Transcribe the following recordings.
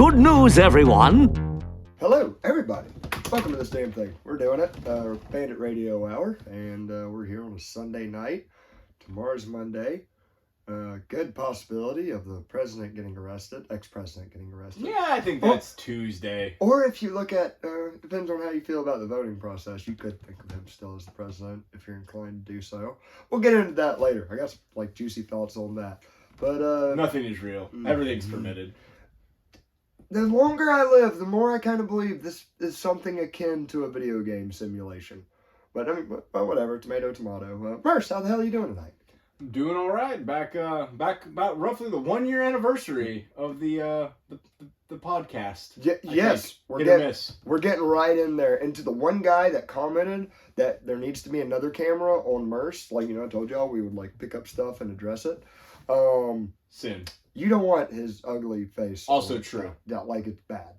Good news, everyone. Hello, everybody. Welcome to this damn thing. We're doing it. Bandit Radio Hour, and we're here on a Sunday night. Tomorrow's Monday. Good possibility of the president getting arrested, ex-president getting arrested. Yeah, I think that's Tuesday. Or if you look at, depends on how you feel about the voting process, you could think of him still as the president if you're inclined to do so. We'll get into that later. I got some juicy thoughts on that. But nothing is real. Everything's permitted. The longer I live, the more I kind of believe this is something akin to a video game simulation. But I mean, well, whatever. Tomato, tomato. Merce, how the hell are you doing tonight? Doing all right. Back about roughly the 1 year anniversary of the podcast. Yes, we're getting right in there. And to the one guy that commented that there needs to be another camera on Merce, I told y'all we would pick up stuff and address it. Sin. You don't want his ugly face. Also true. Yeah, it's bad.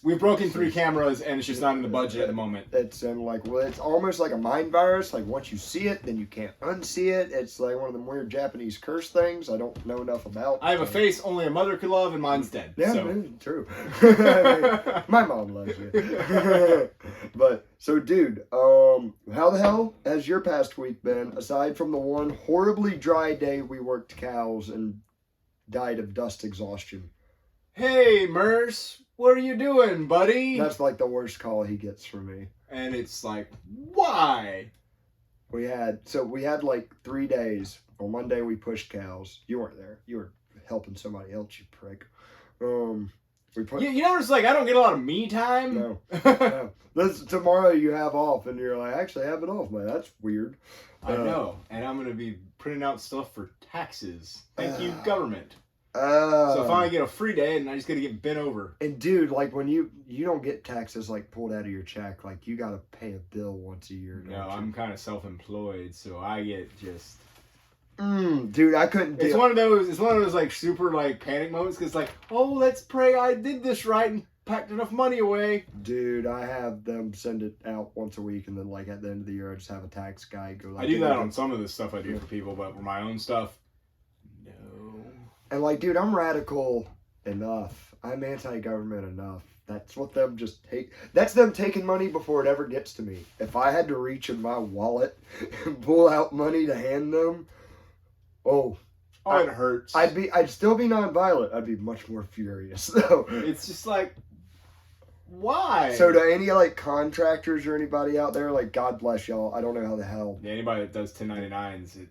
We've broken 3 cameras and it's just not in the budget at the moment. It's in it's almost like a mind virus. Once you see it, then you can't unsee it. It's like one of them weird Japanese curse things I don't know enough about. I have a face only a mother could love and mine's dead. Yeah, so. True. My mom loves you. But, so dude, how the hell has your past week been, aside from the one horribly dry day we worked cows and died of dust exhaustion? Hey, Merce, what are you doing, buddy? That's the worst call he gets from me. And it's why? We had 3 days. On Monday we pushed cows. You weren't there. You were helping somebody else, you prick. You notice I don't get a lot of me time? No. Tomorrow you have off and you're like, I actually have it off, man. That's weird. I know. And I'm going to be printing out stuff for taxes. Thank you, government. So if I get a free day and I just got to get bent over. And dude, when you don't get taxes pulled out of your check, you got to pay a bill once a year. No, I'm kind of self-employed, so I get just... dude, I couldn't do it. It's one of those super panic moments because oh, let's pray I did this right and packed enough money away. Dude, I have them send it out once a week and then at the end of the year I just have a tax guy go I do that on some of the stuff I do for people, but for my own stuff, no. And dude, I'm radical enough. I'm anti-government enough. That's what them just take. That's them taking money before it ever gets to me. If I had to reach in my wallet and pull out money to hand them, it hurts. I'd still be nonviolent. I'd be much more furious though. It's just why? So to any contractors or anybody out there, God bless y'all. I don't know how the hell. Yeah, anybody that does 1099s,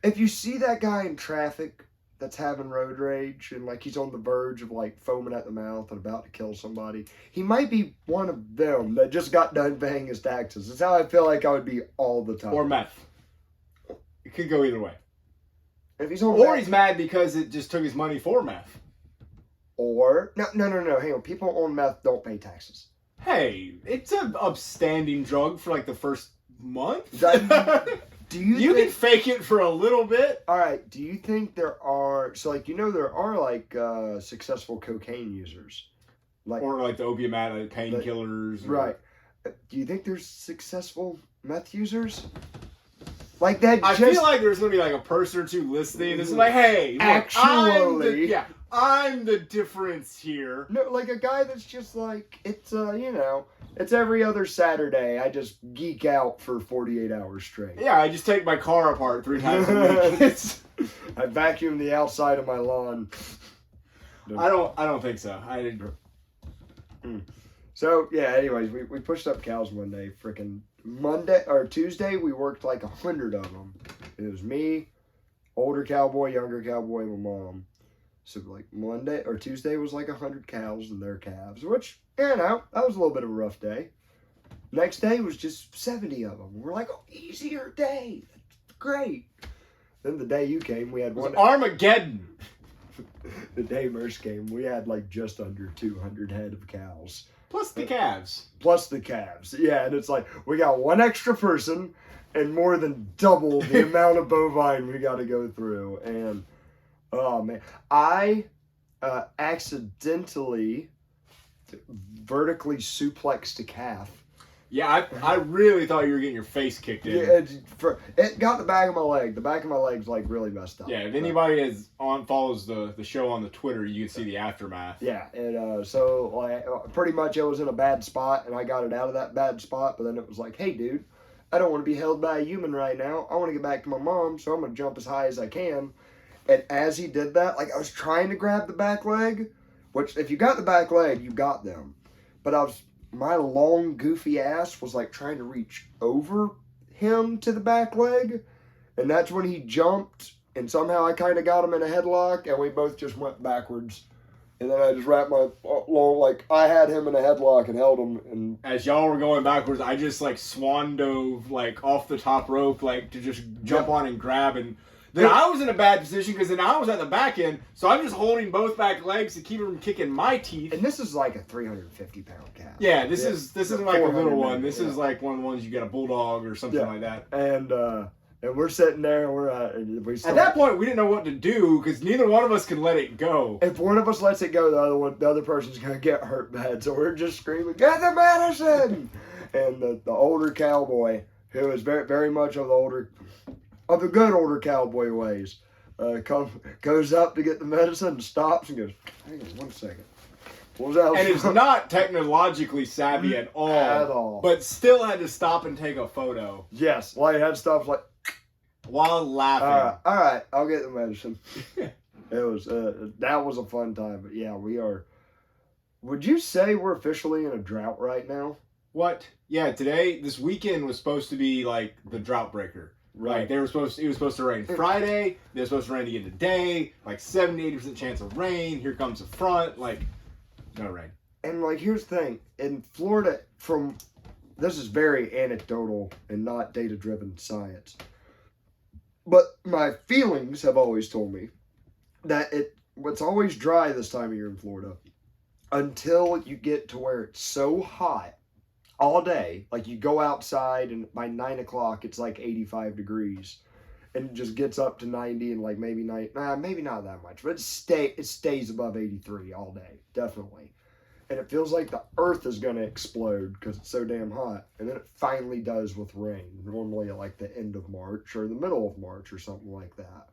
If you see that guy in traffic that's having road rage and he's on the verge of foaming at the mouth and about to kill somebody, he might be one of them that just got done paying his taxes. That's how I feel I would be all the time. Or meth. It could go either way. If he's on he's mad because it just took his money for meth. Or no. Hang on. People on meth don't pay taxes. Hey, it's an upstanding drug for the first month. Do you can fake it for a little bit? All right. Do you think there are there are successful cocaine users, or the opium painkillers, right? Do you think there's successful meth users? That. I feel like there's gonna be a person or two listening. This is hey, look, actually, I'm the difference here. No, a guy that's just it's it's every other Saturday. I just geek out for 48 hours straight. Yeah, I just take my car apart 3 times a week. I vacuum the outside of my lawn. I don't think so. I didn't. So yeah. Anyways, we pushed up cows one day. Freaking Monday or Tuesday, we worked 100 of them. It was me, older cowboy, younger cowboy, and my mom. So Monday or Tuesday was 100 cows and their calves, which that was a little bit of a rough day. Next day was just 70 of them. We're easier day, great. Then the day you came, we had one. Armageddon. The day Merce came, we had just under 200 head of cows. Plus the calves. Yeah, and it's we got one extra person and more than double the amount of bovine we got to go through. And, oh, man. I accidentally vertically suplexed a calf Yeah, I really thought you were getting your face kicked in. Yeah, it got the back of my leg. The back of my leg's like really messed up. Yeah, if anybody follows the show on the Twitter, you can see the aftermath. Yeah, and so like pretty much it was in a bad spot, and I got it out of that bad spot. But then it was like, hey, dude, I don't want to be held by a human right now. I want to get back to my mom, so I'm gonna jump as high as I can. And as he did that, like I was trying to grab the back leg, which if you got the back leg, you got them. But my long goofy ass was like trying to reach over him to the back leg, and that's when he jumped, and somehow I kind of got him in a headlock, and we both just went backwards. And then I just wrapped my long, like I had him in a headlock and held him. And as y'all were going backwards, I just like swan dove like off the top rope, like to just jump on and grab. And then I was in a bad position because then I was at the back end, so I'm just holding both back legs to keep him from kicking my teeth. And this is like a 350-pound cat. Yeah, this isn't like a little one. This is like one of the ones you get a bulldog or something like that. And we're sitting there, and at that point, we didn't know what to do because neither one of us could let it go. If one of us lets it go, the other person's gonna get hurt bad. So we're just screaming, "Get the medicine!" And the older cowboy, who is very, very much of the good older cowboy ways, goes up to get the medicine and stops and goes, "Hang on 1 second." And it's not technologically savvy at all. But still had to stop and take a photo. Yes, like had stuff like. While laughing. All right, I'll get the medicine. It was that was a fun time, but yeah, we are. Would you say we're officially in a drought right now? What? Yeah, this weekend was supposed to be like the drought breaker. Right. Like it was supposed to rain Friday. They were supposed to rain again today. Like 70-80% chance of rain. Here comes a front. Like no rain. And like here's the thing, in Florida, this is very anecdotal and not data-driven science. But my feelings have always told me that it's always dry this time of year in Florida until you get to where it's so hot all day. Like you go outside and by 9 o'clock it's like 85 degrees, and it just gets up to 90 and like maybe maybe not that much, but it stays above 83 all day, definitely. And it feels like the earth is going to explode because it's so damn hot. And then it finally does with rain, normally at like the end of March or the middle of March or something like that.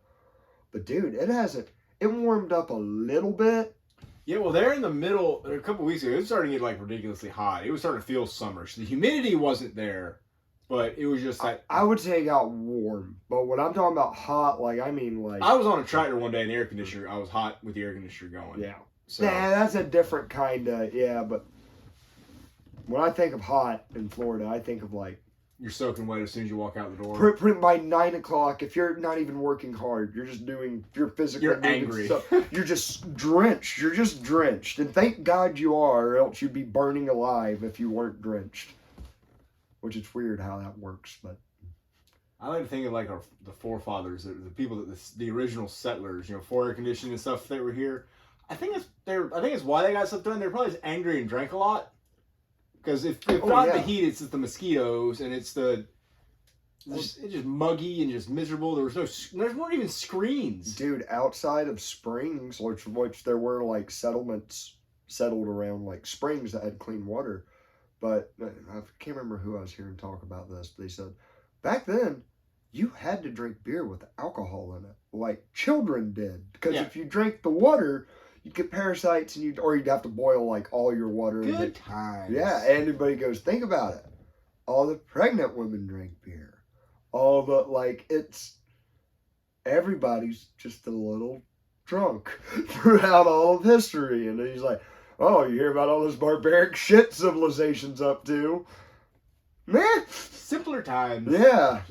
But dude, it warmed up a little bit. Yeah, well, they're in the middle, a couple weeks ago, it was starting to get like ridiculously hot. It was starting to feel summerish. The humidity wasn't there, but it was just like... I would say it got warm. But when I'm talking about hot, like, I mean like... I was on a tractor one day in the air conditioner. I was hot with the air conditioner going. Yeah. So. Nah, that's a different kind of, yeah, but when I think of hot in Florida, I think of like... You're soaking wet as soon as you walk out the door. By 9 o'clock, if you're not even working hard, you're physically... You're angry. Stuff, you're just drenched. You're just drenched. And thank God you are, or else you'd be burning alive if you weren't drenched. Which is weird how that works, but... I like to think of like the forefathers, the people, the original settlers, for air conditioning and stuff that were here. I think it's why they got stuff done. They're probably just angry and drank a lot. Because if not the heat, it's just the mosquitoes and it's just muggy and just miserable. There weren't even screens. Dude, outside of springs, which there were like settlements settled around like springs that had clean water. But I can't remember who I was hearing talk about this. But they said back then you had to drink beer with alcohol in it, like children did. Because if you drank the water, you'd get parasites, and you'd have to boil like all your water. Good times. Yeah, anybody goes, think about it. All the pregnant women drink beer. Everybody's just a little drunk throughout all of history. And he's like, oh, you hear about all this barbaric shit civilization's up to? Meh. Simpler times. Yeah.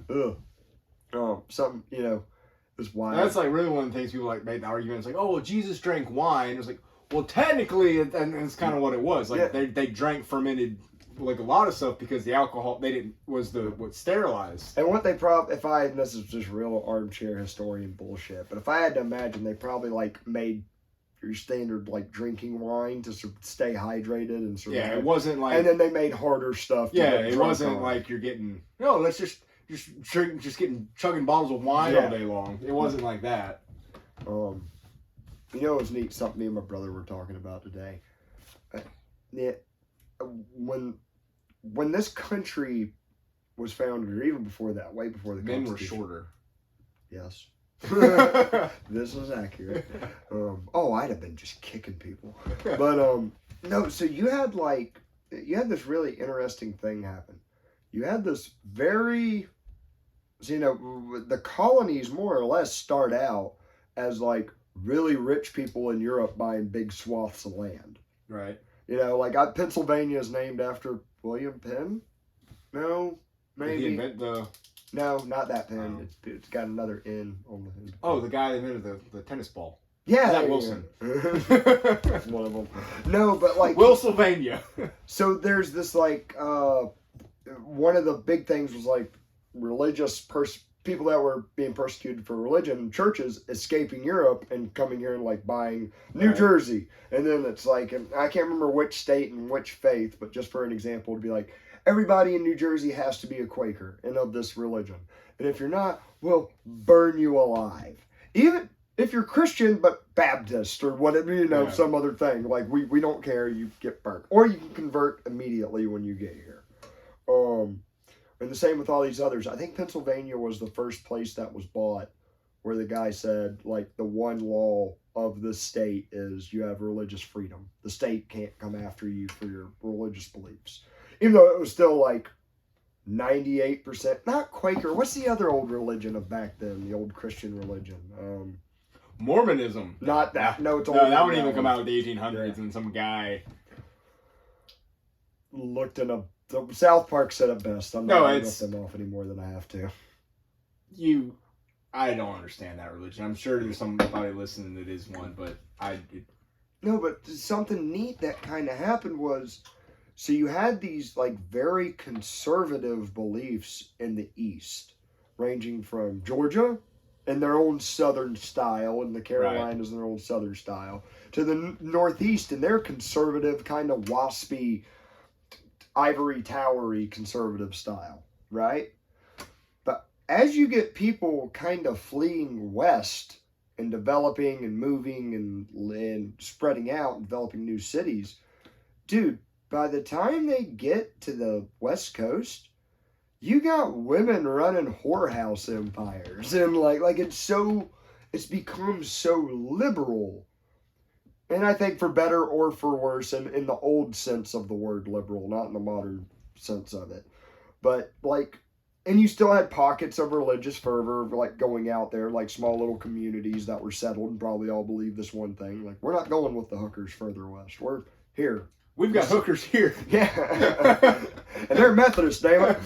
Ugh. Something, is wild. That's like really one of the things people like made the argument. It's like, oh, well, Jesus drank wine. It was like, well, technically, and it's kind of what it was. Like they drank fermented, like a lot of stuff because the alcohol what sterilized. And what they this is just real armchair historian bullshit, but if I had to imagine, they probably like made your standard like drinking wine to stay hydrated and survive. Yeah, it wasn't like. And then they made harder stuff. It wasn't like you're getting. No, let's just chugging bottles of wine all day long. It wasn't like that. It was neat. Something me and my brother were talking about today. When when this country was founded, or even before that, way before the Men were Constitution. shorter. Yes. This is accurate. I'd have been just kicking people. But no, so you had this really interesting thing happen. You had this very, so, the colonies more or less start out as like really rich people in Europe buying big swaths of land. Right. Pennsylvania is named after William Penn. No, maybe. Did he invent the? No, not that Penn. It's got another N on the end. Oh, the guy that invented the tennis ball. Yeah, That Wilson. That's one of them. No, but Wilsylvania. So there's this one of the big things was religious people that were being persecuted for religion, churches escaping Europe and coming here and buying New Jersey. And then it's and I can't remember which state and which faith, but just for an example, it'd be everybody in New Jersey has to be a Quaker and of this religion. And if you're not, we'll burn you alive. Even if you're Christian but Baptist or whatever, some other thing. We don't care, you get burnt. Or you can convert immediately when you get here. And the same with all these others. I think Pennsylvania was the first place that was bought where the guy said, the one law of the state is you have religious freedom. The state can't come after you for your religious beliefs. Even though it was still 98%, not Quaker. What's the other old religion of back then? The old Christian religion. Mormonism. Not that. No, it's no, that wouldn't even come out with the 1800s and some guy looked in a. South Park said it best. I'm not going to rip them off any more than I have to. I don't understand that religion. I'm sure there's somebody listening that is one, but No, but something neat that kind of happened was, so you had these very conservative beliefs in the East, ranging from Georgia in their own Southern style, and the Carolinas in their own Southern style, to the Northeast in their conservative, kind of waspy, ivory towery conservative style, right? But as you get people kind of fleeing west and developing and moving and spreading out and developing new cities, dude, by the time they get to the West Coast, you got women running whorehouse empires, and it's become so liberal. And I think for better or for worse, in the old sense of the word liberal, not in the modern sense of it. But and you still had pockets of religious fervor, going out there, small little communities that were settled and probably all believe this one thing. We're not going with the hookers further west. We're here. We've got hookers here. Yeah. And they're Methodist, damn it.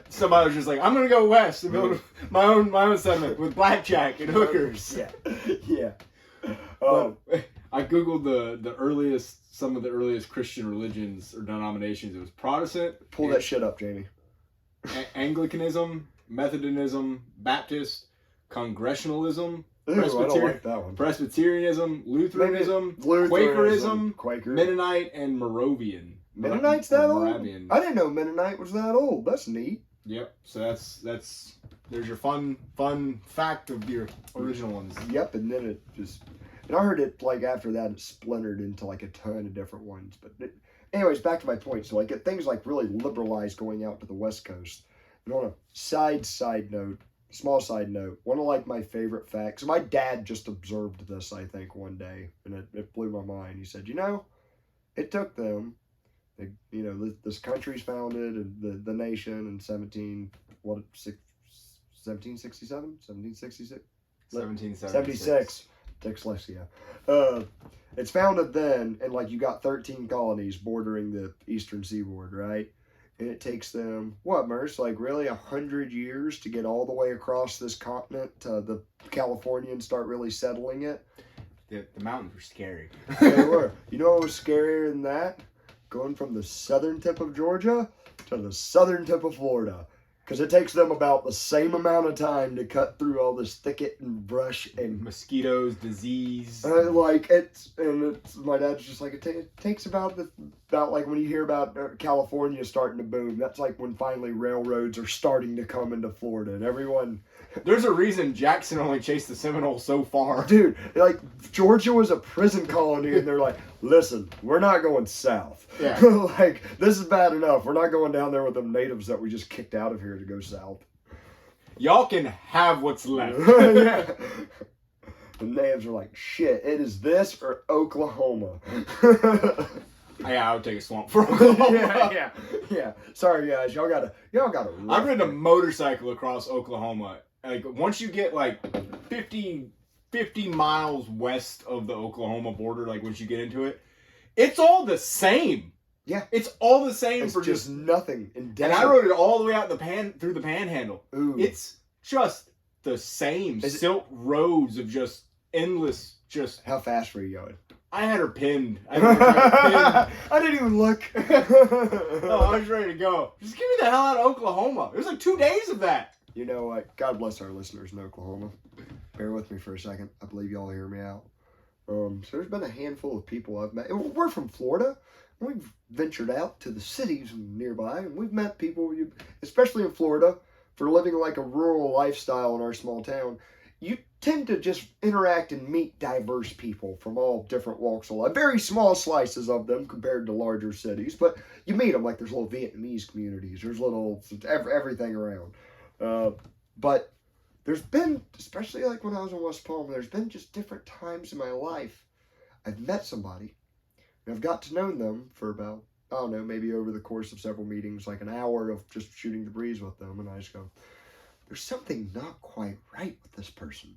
Somebody was just I'm going to go west and build my own settlement with blackjack and hookers. Yeah. I googled some of the earliest Christian religions or denominations. It was Protestant. Pull that shit up, Jamie. Anglicanism, Methodism, Baptist, Congregationalism, I don't like that one. Presbyterianism, Lutheranism, Quakerism, Quaker. Mennonite, and Moravian. Mennonite's that old? Moravian. I didn't know Mennonite was that old. That's neat. Yep. So that's there's your fun fact of your original ones. Yep, and then it just, and I heard it after that it splintered into a ton of different ones. But anyways, back to my point. So things really liberalized going out to the West Coast. And on a small side note, one of my favorite facts. My dad just observed this, I think, one day, and it blew my mind. He said, it took them. This country's founded and the nation in 1767? 1766? 1776. Dyslexia. It's founded then, and you got 13 colonies bordering the eastern seaboard, right? And it takes them, what, Merce, really 100 years to get all the way across this continent to the California and start really settling it? The mountains were scary. They were. You know what was scarier than that? Going from the southern tip of Georgia to the southern tip of Florida. Because it takes them about the same amount of time to cut through all this thicket and brush and mosquitoes, disease. My dad's just it takes about when you hear about California starting to boom. That's when finally railroads are starting to come into Florida, and everyone There's a reason Jackson only chased the Seminoles so far. Dude, like, Georgia was a prison colony, and they're like, listen, we're not going south. Yeah. Like, this is bad enough. We're not going down there with them natives that we just kicked out of here to go south. Y'all can have what's left. Yeah. The natives are like, shit, it is this or Oklahoma. Yeah, I would take a swamp for Oklahoma. Yeah. Sorry, guys. Y'all gotta. I've ridden a motorcycle across Oklahoma. Like, once you get, like, 50 miles west of the Oklahoma border, like, once you get into it, it's all the same. Yeah. It's all the same It's for just nothing. And I rode it all the way out through the Panhandle. Ooh. It's just the same silt roads of just endless, just... How fast were you going? I had her pinned. I didn't even look. Oh, I was ready to go. Just give me the hell out of Oklahoma. It was like 2 days of that. You know what? God bless our listeners in Oklahoma. Bear with me for a second. I believe y'all hear me out. So there's been a handful of people I've met. We're from Florida. We've ventured out to the cities nearby, and we've met people, especially in Florida, for living like a rural lifestyle in our small town. You tend to just interact and meet diverse people from all different walks of life. Very small slices of them compared to larger cities, but you meet them. Like, there's little Vietnamese communities. There's little everything around. But there's been, especially like when I was in West Palm, there's been just different times in my life I've met somebody, and I've got to know them for about, I don't know, maybe over the course of several meetings, like an hour of just shooting the breeze with them, and I just go, there's something not quite right with this person.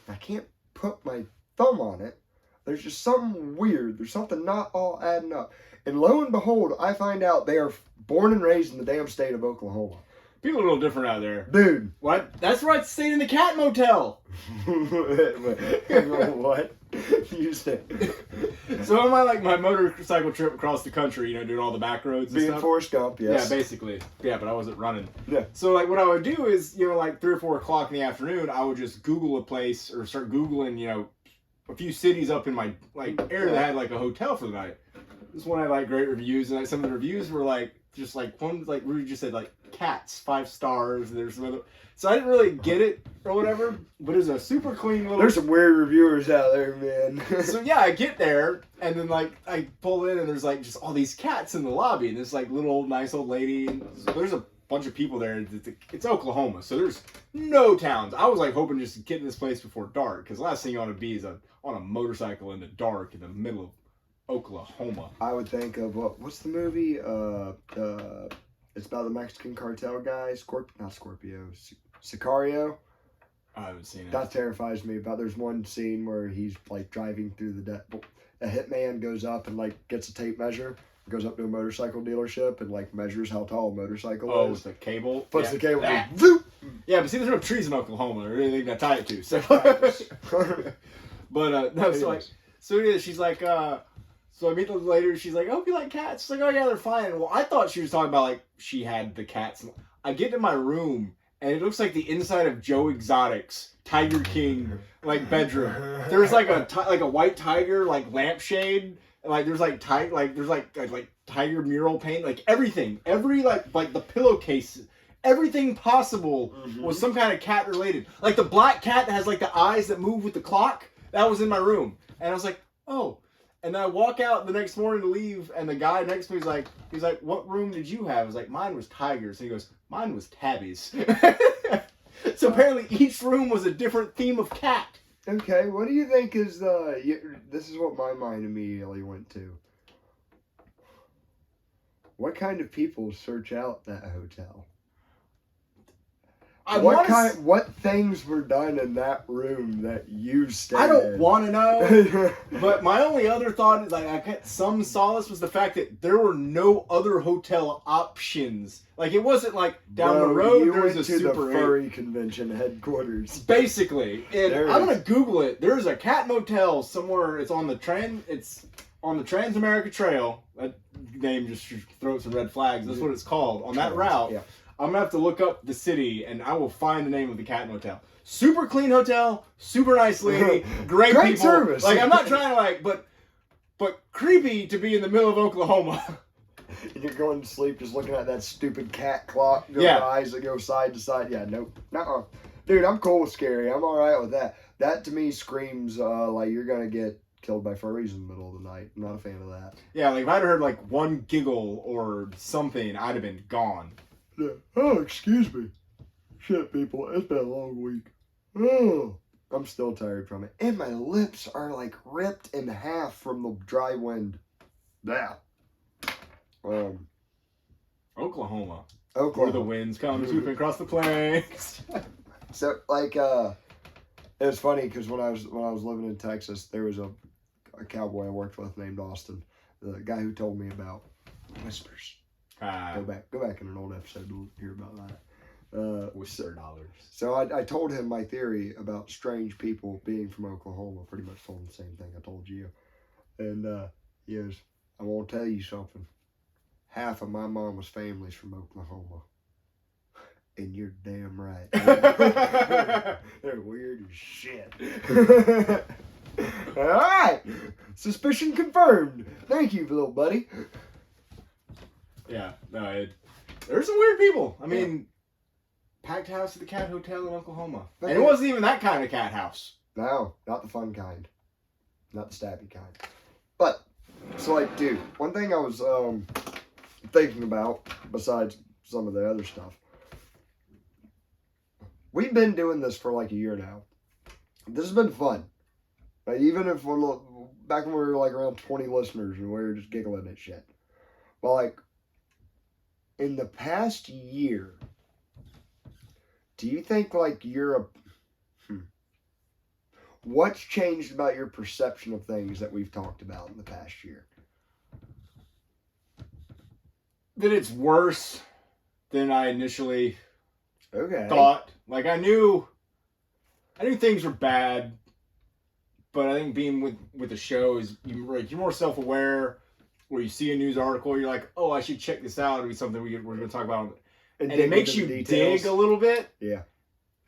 I can't put my thumb on it. There's just something weird. There's something not all adding up. And lo and behold, I find out they are born and raised in the damn state of Oklahoma. People are a little different out there. Dude. What? That's where I stayed in the cat motel. What? You said. So on my motorcycle trip across the country, doing all the back roads and Being stuff. Forrest Gump, yes. Yeah, basically. Yeah, but I wasn't running. Yeah. So like what I would do is, like 3 or 4 o'clock in the afternoon, I would just Google a place or start Googling, a few cities up in my area that had like a hotel for the night. This one had like great reviews, and like some of the reviews were like just like one like Rudy just said like cats 5 stars. And there's some other, so I didn't really get it or whatever, but it was a super clean little. There's some weird reviewers out there, man. So yeah, I get there and then like I pull in and there's like just all these cats in the lobby and this like little nice old lady. And there's a bunch of people there. It's Oklahoma, so there's no towns. I was like hoping just to get in this place before dark, because the last thing you want to be is on a motorcycle in the dark in the middle of Oklahoma. I would think of what's the movie? It's about the Mexican cartel guy. Not Scorpio. Sicario. I haven't seen it. That terrifies me. But there's one scene where he's like driving through a hitman goes up and like gets a tape measure, goes up to a motorcycle dealership and like measures how tall a motorcycle is. Oh, with the cable. Puts the cable. Ah. Yeah, but see, there's no trees in Oklahoma or anything to tie it to. So, but no, so yeah, she's like, so I meet them later. She's like, "Oh, you like cats?" She's like, "Oh yeah, they're fine." Well, I thought she was talking about like she had the cats. I get to my room and it looks like the inside of Joe Exotic's Tiger King like bedroom. There's like a white tiger like lampshade. Like there's like tiger mural paint, like everything, every like the pillowcase, everything possible was some kind of cat related. Like the black cat that has like the eyes that move with the clock, that was in my room, and I was like, oh. And then I walk out the next morning to leave, and the guy next to me he's like, "What room did you have?" I was like, "Mine was Tigers." And he goes, "Mine was Tabbies." So apparently each room was a different theme of cat. Okay, what do you think is this is what my mind immediately went to. What kind of people search out that hotel? What things were done in that room that you stayed in? I don't want to know, but my only other thought is like I got some solace was the fact that there were no other hotel options. Like it wasn't like down the road there was a to Super the furry convention headquarters. Basically, and I'm gonna Google it. There's a cat motel somewhere. It's on the Trans-America Trail. That name just throws some red flags. That's what it's called on that route. Yeah. I'm gonna have to look up the city, and I will find the name of the cat motel. Super clean hotel, super nice lady, great people. Service. Like I'm not trying to but creepy to be in the middle of Oklahoma. And you're going to sleep just looking at that stupid cat clock. Yeah. Eyes that go side to side. Yeah, nope. Nuh-uh. Dude, I'm cool with scary. I'm all right with that. That to me screams like you're gonna get killed by furries in the middle of the night. I'm not a fan of that. Yeah, like if I'd heard like one giggle or something, I'd have been gone. Yeah. Oh, excuse me. Shit, people. It's been a long week. Oh, I'm still tired from it, and my lips are like ripped in half from the dry wind. Yeah. Oklahoma. Oklahoma. Where the winds come swooping across the plains. So like it was funny because when I was living in Texas, there was a cowboy I worked with named Austin, the guy who told me about whispers. Go back in an old episode to hear about that. Whisper dollars. So I told him my theory about strange people being from Oklahoma. Pretty much told him the same thing I told you, and he goes, "I want to tell you something. Half of my mama's family's from Oklahoma." And you're damn right. They're weird as shit. All right. Suspicion confirmed. Thank you, little buddy. Yeah. No, there's some weird people. I mean, packed house at the Cat Hotel in Oklahoma. And it wasn't even that kind of cat house. No, not the fun kind. Not the stabby kind. But, so like, dude, one thing I was thinking about, besides some of the other stuff, we've been doing this for like a year now. This has been fun. Like, even if we're back when we were like around 20 listeners and we were just giggling at shit. But like, in the past year, do you think like you're what's changed about your perception of things that we've talked about in the past year? That it's worse than I initially thought. Like I knew things were bad, but I think being with the show is you're more self-aware. Where you see a news article, you're like, oh, I should check this out. It'll be something we're going to talk about, and it makes you dig a little bit. Yeah,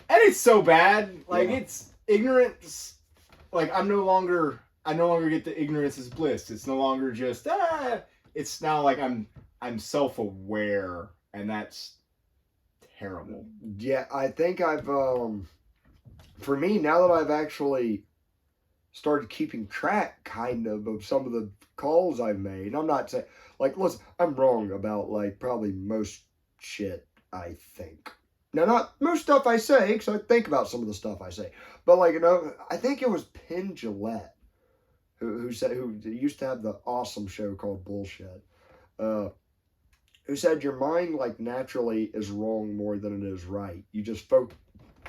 and it's so bad, like it's ignorance. Like I no longer get the ignorance is bliss. It's no longer just It's now like I'm self-aware, and that's terrible. Yeah, I think I've, for me, now that I've actually started keeping track, kind of some of the calls I've made, I'm not saying, like, listen, I'm wrong about, like, probably most shit, I think. Now, not most stuff I say, because I think about some of the stuff I say, but, like, I think it was Penn Jillette, who used to have the awesome show called Bullshit, who said your mind, like, naturally is wrong more than it is right. You just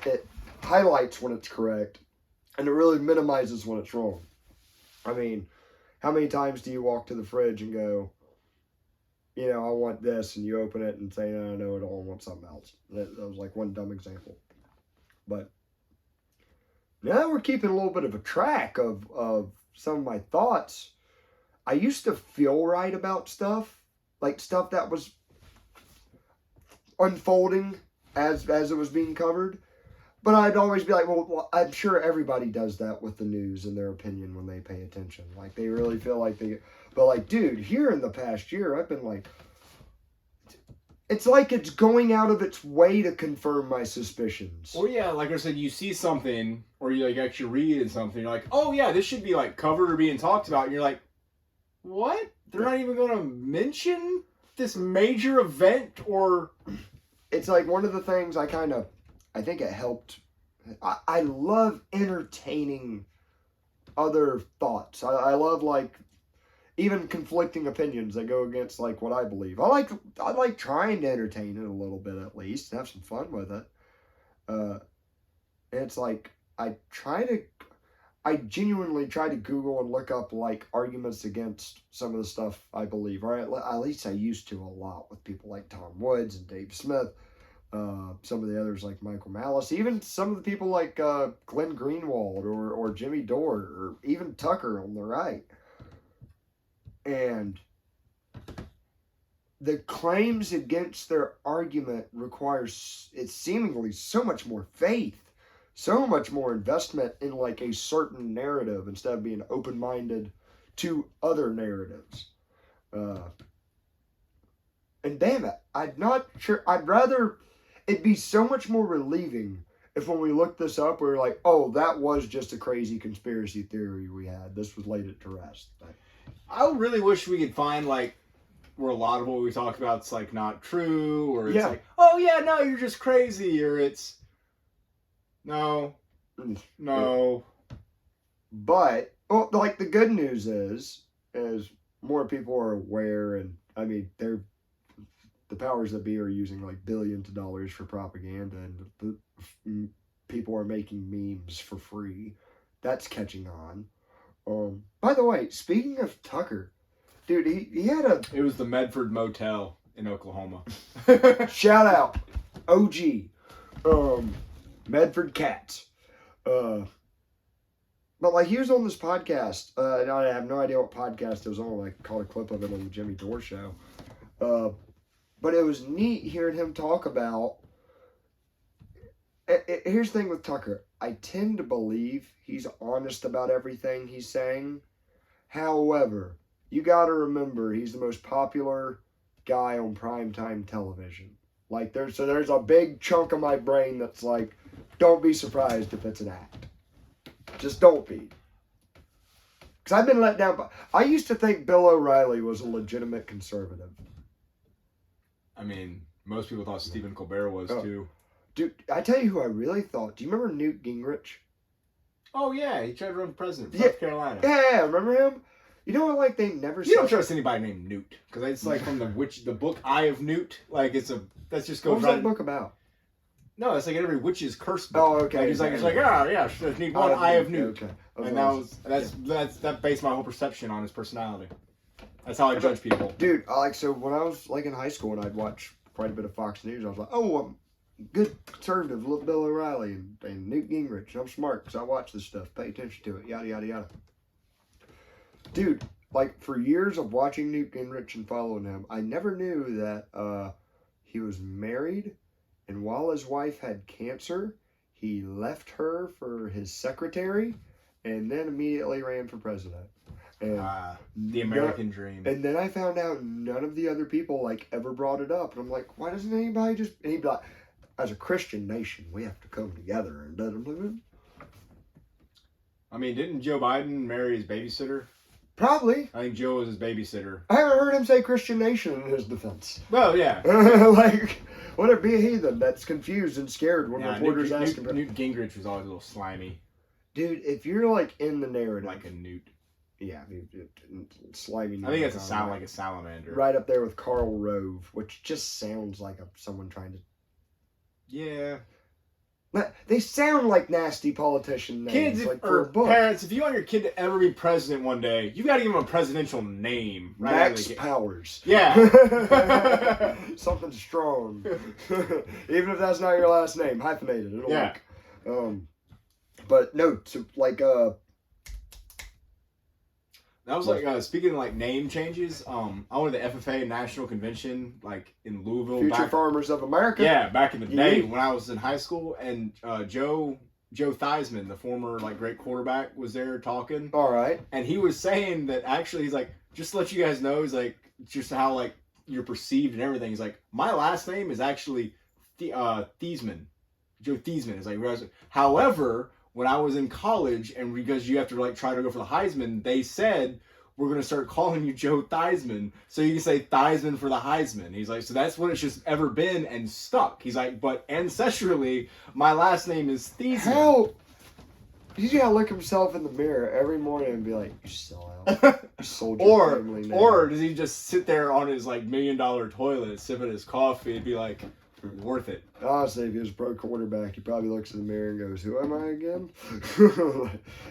it highlights when it's correct, and it really minimizes when it's wrong. I mean, how many times do you walk to the fridge and go, I want this, and you open it and say, no, I don't want something else. That was like one dumb example. But now we're keeping a little bit of a track of some of my thoughts. I used to feel right about stuff. Like stuff that was unfolding as it was being covered. But I'd always be like, well, I'm sure everybody does that with the news in their opinion when they pay attention. Like, they really feel like but like, dude, here in the past year, I've been like, it's like it's going out of its way to confirm my suspicions. Or yeah, like I said, you see something, or you like actually read something, you're like, oh yeah, this should be like covered or being talked about, and you're like, what? They're not even going to mention this major event, or... It's like one of the things I think it helped. I love entertaining other thoughts. I love, like, even conflicting opinions that go against, like, what I believe. I like trying to entertain it a little bit at least, and have some fun with it. And it's like, I genuinely try to Google and look up, like, arguments against some of the stuff I believe. Or at least I used to a lot with people like Tom Woods and Dave Smith. Some of the others like Michael Malice. Even some of the people like Glenn Greenwald or Jimmy Dore or even Tucker on the right. And the claims against their argument requires, it's seemingly so much more faith. So much more investment in like a certain narrative instead of being open-minded to other narratives. And damn it, I'm not sure. I'd rather it be so much more relieving if when we looked this up, we were like, oh, that was just a crazy conspiracy theory we had. This was laid it to rest. But I really wish we could find, like, where a lot of what we talk about is, like, not true, or it's like, oh, yeah, no, you're just crazy, or it's, no. But, well, like, the good news is more people are aware, and, I mean, the powers that be are using, like, billions of dollars for propaganda, and people are making memes for free. That's catching on. By the way, speaking of Tucker, dude, he had a... It was the Medford Motel in Oklahoma. Shout out. OG. Medford Cats. But, like, he was on this podcast. And I have no idea what podcast it was on. I caught a clip of it on the Jimmy Dore show. But it was neat hearing him talk about... Here's the thing with Tucker. I tend to believe he's honest about everything he's saying. However, you got to remember he's the most popular guy on primetime television. Like, there's a big chunk of my brain that's like, don't be surprised if it's an act. Just don't be. Because I've been let down by... I used to think Bill O'Reilly was a legitimate conservative. I mean, most people thought Stephen Colbert was, too. Dude, I tell you who I really thought. Do you remember Newt Gingrich? Oh, yeah. He tried to run for president of South Carolina. Yeah, remember him? You know what, like, they never said... You don't trust anybody named Newt. Because it's, like, from the book Eye of Newt. Like, that's just goes What was that book about? No, it's like every witch's curse book. Oh, okay. Like, it's like, yeah, just need one Eye of Newt. Okay. And that based my whole perception on his personality. That's how I judge people. Dude, so when I was, like, in high school and I'd watch quite a bit of Fox News, I was like, oh, I'm good conservative, little Bill O'Reilly and Newt Gingrich. I'm smart because I watch this stuff. Pay attention to it. Yada, yada, yada. Dude, like, for years of watching Newt Gingrich and following him, I never knew that he was married, and while his wife had cancer, he left her for his secretary and then immediately ran for president. And the American dream. And then I found out none of the other people, like, ever brought it up. And I'm like, why doesn't anybody just... And he'd be like, as a Christian nation, we have to come together. And then, I mean, didn't Joe Biden marry his babysitter? Probably. I think Joe was his babysitter. I haven't heard him say Christian nation in his defense. Well, yeah. Like, would it be a heathen that's confused and scared when reporters ask him? Newt Gingrich was always a little slimy. Dude, if you're, like, in the narrative... Like a newt. Yeah, slimy. I think it's like a salamander. Right up there with Karl Rove, which just sounds like someone trying to... Yeah. They sound like nasty politician names. Kids, like, or parents, if you want your kid to ever be president one day, you got to give him a presidential name. Right? Max Powers. Yeah. Something strong. Even if that's not your last name, hyphenated. It'll work. But no, like... That was like, speaking of like name changes, I went to the FFA National Convention, like in Louisville. Future Farmers of America. Yeah, back in the day when I was in high school, and Joe Theismann, the former like great quarterback, was there talking. All right. And he was saying that actually, he's like, just to let you guys know, he's like, just how like you're perceived and everything. He's like, my last name is actually Theismann. Joe Theismann is like, however, when I was in college, and because you have to like try to go for the Heisman, they said, we're going to start calling you Joe Theismann, so you can say Theismann for the Heisman. He's like, so that's what it's just ever been and stuck. He's like, but ancestrally, my last name is Theismann. How? He's got to look himself in the mirror every morning and be like, you sell out. You sold your family name. Or does he just sit there on his like $1 million toilet, sipping his coffee, and be like, worth it? Honestly, if he was a pro quarterback, he probably looks in the mirror and goes, who am I again?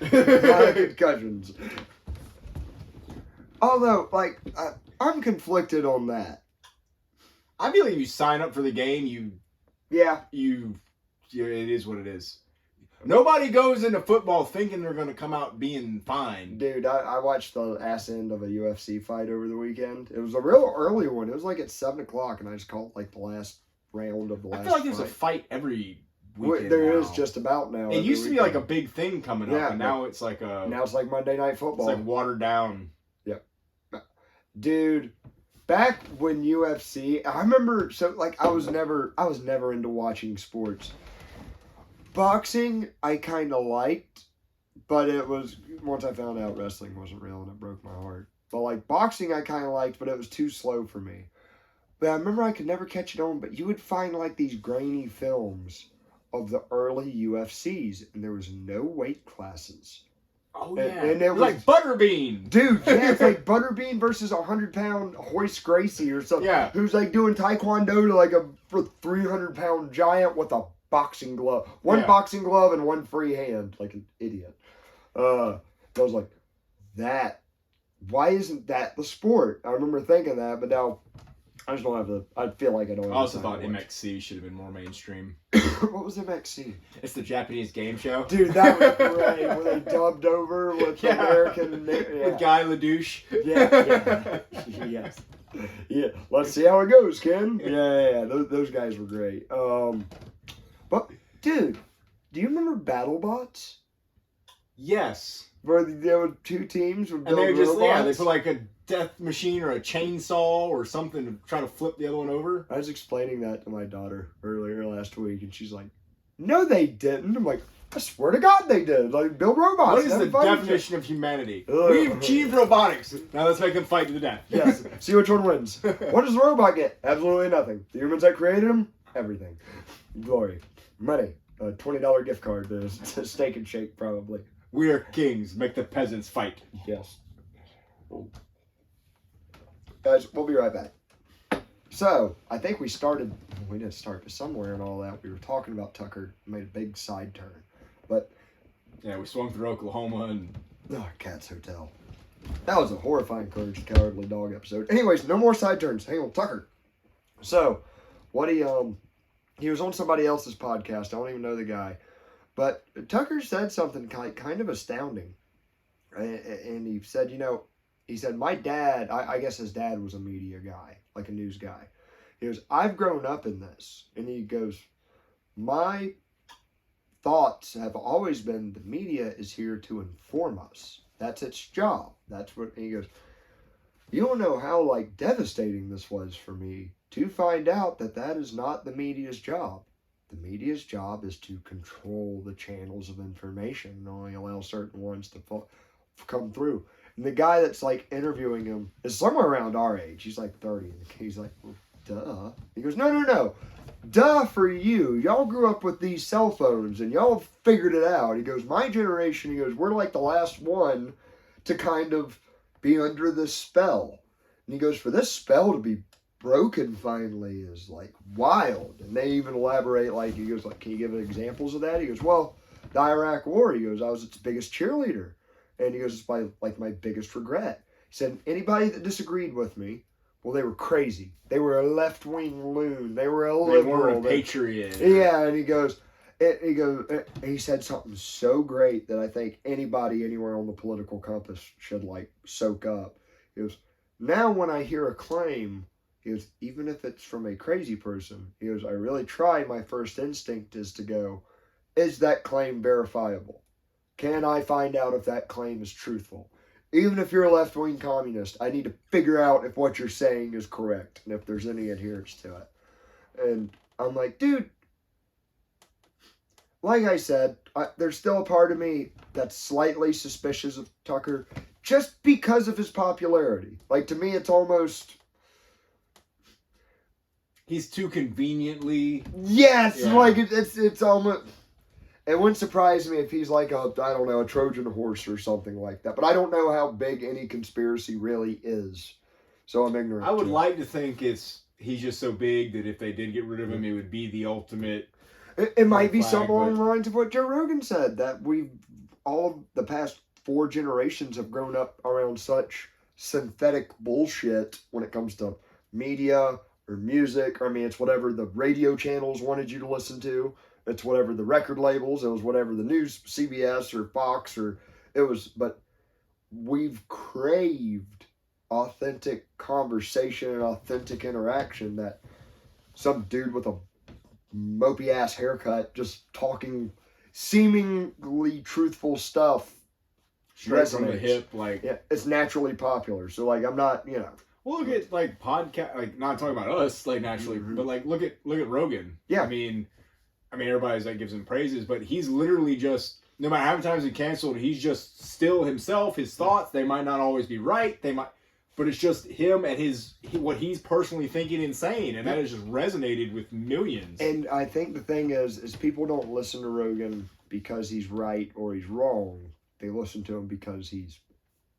My concussions. Although, like, I'm conflicted on that. I feel like if you sign up for the game, it is what it is. Nobody goes into football thinking they're going to come out being fine. Dude, I watched the ass end of a UFC fight over the weekend. It was a real early one. It was like at 7 o'clock, and I just called like the last round of the last I feel like there's a fight every weekend There is just about now. It used to be like a big thing coming up, and now it's like now it's like Monday Night Football. It's like watered down. Yep. Dude, back when UFC, I remember, so like I was never into watching sports. Boxing, I kind of liked, but it was, once I found out wrestling wasn't real and it broke my heart. But like boxing, I kind of liked, but it was too slow for me. But I remember I could never catch it on, but you would find like these grainy films of the early UFCs, and there was no weight classes. Oh, yeah. And it was like Butterbean. Dude, yeah, it's like Butterbean versus 100-pound Hoist Gracie or something. Yeah. Who's like doing Taekwondo to like a 300-pound giant with a boxing glove. One boxing glove and one free hand. Like an idiot. I was like, that, why isn't that the sport? I remember thinking that, but now I just don't have the, I feel like I don't have I also the thought time to MXC should have been more mainstream. What was MXC? It's the Japanese game show. Dude, that was great. Where they dubbed over with American... With Guy LaDouche. Yeah. Yes. Yeah. Let's see how it goes, Ken. Yeah. Those guys were great. But, dude, do you remember BattleBots? Yes. Where there were two teams with and they build just robots? they put like a death machine or a chainsaw or something to try to flip the other one over. I was explaining that to my daughter earlier last week, and she's like, "No, they didn't." I'm like, "I swear to God, they did. Like, build robots." What is the definition of humanity? Ugh. We've achieved robotics. Now let's make them fight to the death. Yes. See which one wins. What does the robot get? Absolutely nothing. The humans that created him, everything. Glory, money, a $20 gift card to Steak and Shake, probably. We are kings. Make the peasants fight. Yes. Guys, we'll be right back. So, I think we didn't start somewhere and all that. We were talking about Tucker, made a big side turn. But, yeah, we swung through Oklahoma and... Cat's Hotel. That was a horrifying Courage the Cowardly Dog episode. Anyways, no more side turns. Hang on, Tucker. So, what he was on somebody else's podcast. I don't even know the guy. But Tucker said something kind of astounding. And he said, my dad, I guess his dad was a media guy, like a news guy. He goes, I've grown up in this. And he goes, my thoughts have always been the media is here to inform us. That's its job. That's what, and he goes, you don't know how, devastating this was for me to find out that is not the media's job. The media's job is to control the channels of information and only allow certain ones to come through. And the guy that's interviewing him is somewhere around our age. He's 30. And he's like, well, duh. He goes, no. Duh for you. Y'all grew up with these cell phones and y'all figured it out. He goes, my generation, he goes, we're the last one to kind of be under this spell. And he goes, for this spell to be broken finally is wild. And they even elaborate, he goes, can you give examples of that? He goes, well, the Iraq War, he goes, I was its biggest cheerleader. And he goes, it's my biggest regret. He said, anybody that disagreed with me, well, they were crazy. They were a left-wing loon. They were a liberal. They weren't a patriot. Yeah, and he said something so great that I think anybody anywhere on the political compass should soak up. He goes, now when I hear a claim, he goes, even if it's from a crazy person, he goes, I really try, my first instinct is to go, is that claim verifiable? Can I find out if that claim is truthful? Even if you're a left-wing communist, I need to figure out if what you're saying is correct and if there's any adherence to it. And I'm like, dude, like I said, there's still a part of me that's slightly suspicious of Tucker just because of his popularity. To me, it's almost... He's too conveniently... Yes! Yeah. It's almost... It wouldn't surprise me if he's a Trojan horse or something like that. But I don't know how big any conspiracy really is. So I'm ignorant. I would like to think he's just so big that if they did get rid of him, it would be the ultimate... It might be something along the lines of what Joe Rogan said, that all of the past 4 generations have grown up around such synthetic bullshit when it comes to media or music. It's whatever the radio channels wanted you to listen to. It's whatever the record labels, it was whatever the news, CBS or Fox but we've craved authentic conversation and authentic interaction that some dude with a mopey ass haircut just talking seemingly truthful stuff straight from the hip, yeah, it's naturally popular. So I'm not, Well, look at podcast, not talking about us, naturally, but look at Rogan. Yeah. I I mean, everybody's like gives him praises, but he's literally just, no matter how many times he's canceled, he's just still himself. His thoughts, they might not always be right. But it's just him and what he's personally thinking and saying, and that has just resonated with millions. And I think the thing is people don't listen to Rogan because he's right or he's wrong. They listen to him because he's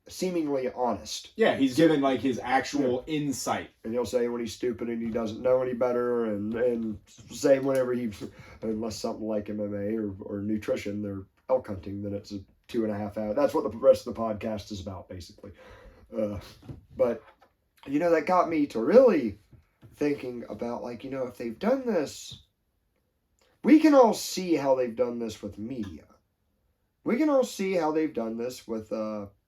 seemingly honest. Yeah, he's given like his actual insight. And he'll say when he's stupid and he doesn't know any better, and say whenever unless something like MMA or nutrition, they're elk hunting, then it's a 2.5 hour. That's what the rest of the podcast is about, basically. But, that got me to really thinking about, like, if they've done this, we can all see how they've done this with media. We can all see how they've done this with,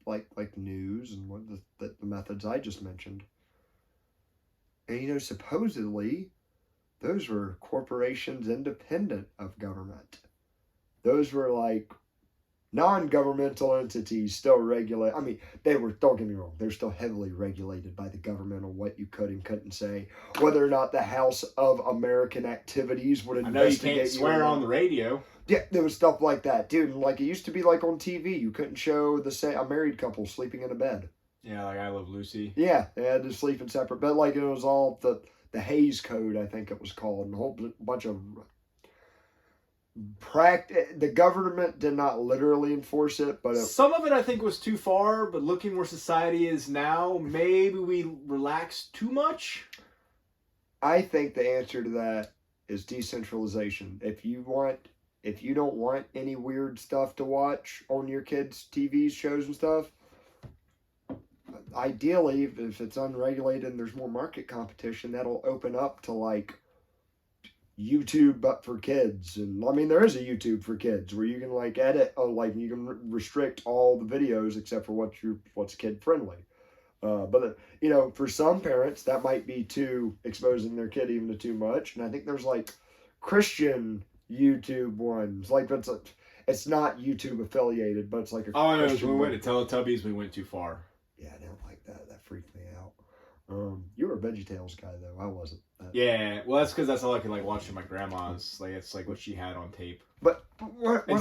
like news and what the methods I just mentioned. And, supposedly, those were corporations independent of government. Those were, like, non-governmental entities still regulate. I mean, they were, don't get me wrong, they're still heavily regulated by the government on what you could and couldn't say. Whether or not the House of American Activities would investigate you. I know you can't swear on the radio. Yeah, there was stuff like that, dude. And like it used to be like on TV, you couldn't show a married couple sleeping in a bed. Yeah, like I Love Lucy. Yeah, they had to sleep in separate bed. Like it was all the Hays Code, I think it was called, and a whole bunch of the government did not literally enforce it, but some of it I think was too far. But looking where society is now, maybe we relaxed too much. I think the answer to that is decentralization. If you don't want any weird stuff to watch on your kids' TV shows and stuff, ideally, if it's unregulated and there's more market competition, that'll open up to like YouTube but for kids. And I mean, there is a YouTube for kids where you can like edit, like you can restrict all the videos except for what's kid friendly. But for some parents that might be too exposing their kid even to too much. And I think there's like Christian YouTube ones, like it's not YouTube affiliated, but it's like a no, Christian when we went to Teletubbies, we went too far. Yeah, I don't like that. That freaked me out. You were a VeggieTales guy though. I wasn't. Yeah, well, that's because that's all I could like watch in my grandma's. Like it's like what she had on tape. But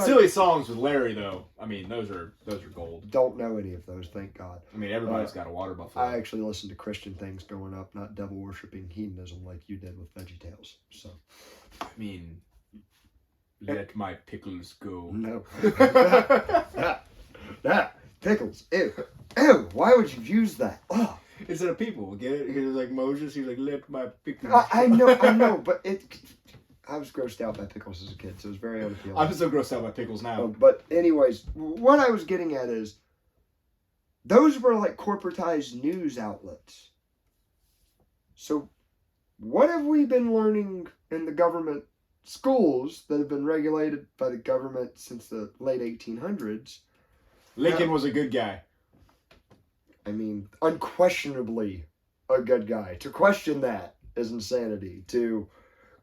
silly songs with Larry though. I mean, those are gold. Don't know any of those, thank God. I mean, everybody's got a water buffalo. I actually listened to Christian things growing up, not devil worshipping hedonism like you did with VeggieTales. So, I mean, let my pickles go. No. Pickles. Ew. Why would you use that? Oh. Instead of people, get it? Because like Moses, he's like, let my pickles. I know, but I was grossed out by pickles as a kid, so it was very unappealing. I'm so grossed out by pickles now. But anyways, what I was getting at is, those were like corporatized news outlets. So, what have we been learning in the government schools that have been regulated by the government since the late 1800s? Lincoln was a good guy. I mean, unquestionably a good guy. To question that is insanity. To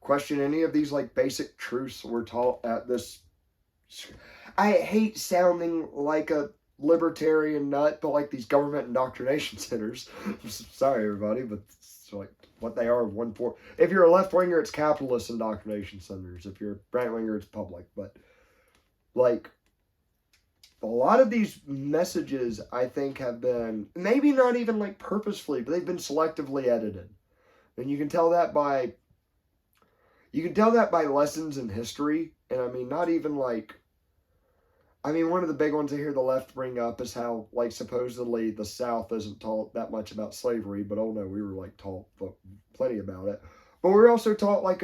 question any of these like basic truths we're taught at this. I hate sounding like a libertarian nut, but like these government indoctrination centers. Sorry, everybody, but it's like what they are. If you're a left winger, it's capitalist indoctrination centers. If you're a right winger, it's public. But like, a lot of these messages, I think, have been, maybe not even like purposefully, but they've been selectively edited. And you can tell that by lessons in history. And I mean, not even like, I mean, one of the big ones I hear the left bring up is how, like, supposedly the South isn't taught that much about slavery, but oh no, we were like taught plenty about it. But we were also taught like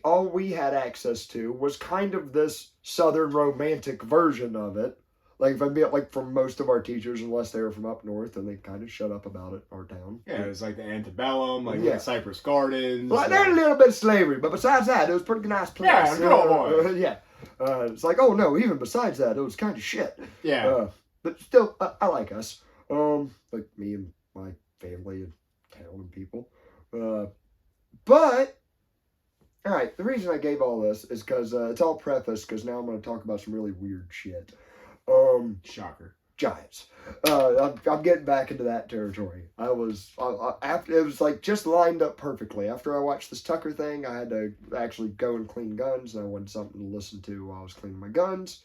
all we had access to was kind of this Southern romantic version of it. Like, if I be like from most of our teachers, unless they were from up north, and they kind of shut up about it in our town. Yeah, it was like the antebellum, like Cypress Gardens. Well, there's a little bit of slavery, but besides that, it was a pretty nice place. Yeah, good old boy. Yeah. It's like, oh no, even besides that, it was kind of shit. Yeah. But still, I like us. Like me and my family and town and people. But, alright, the reason I gave all this is because it's all prefaced, because now I'm going to talk about some really weird shit. Shocker. giants. I'm getting back into that territory. After it was like just lined up perfectly. After I watched this Tucker thing, I had to actually go and clean guns, and I wanted something to listen to while I was cleaning my guns.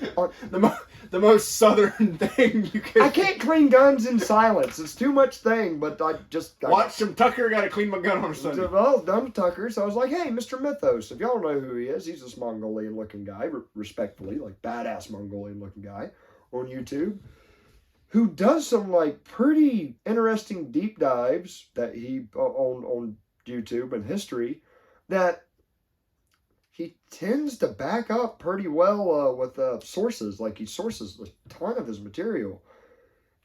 The most southern thing you could. I can't clean guns in silence. It's too much thing. But I watch some Tucker. Got to clean my gun on a Sunday. Well, done Tucker. So I was like, hey, Mr. Mythos. If y'all know who he is, he's this Mongolian looking guy, respectfully, like badass Mongolian looking guy on YouTube, who does some like pretty interesting deep dives that he on YouTube and history that he tends to back up pretty well with sources. Like he sources a ton of his material.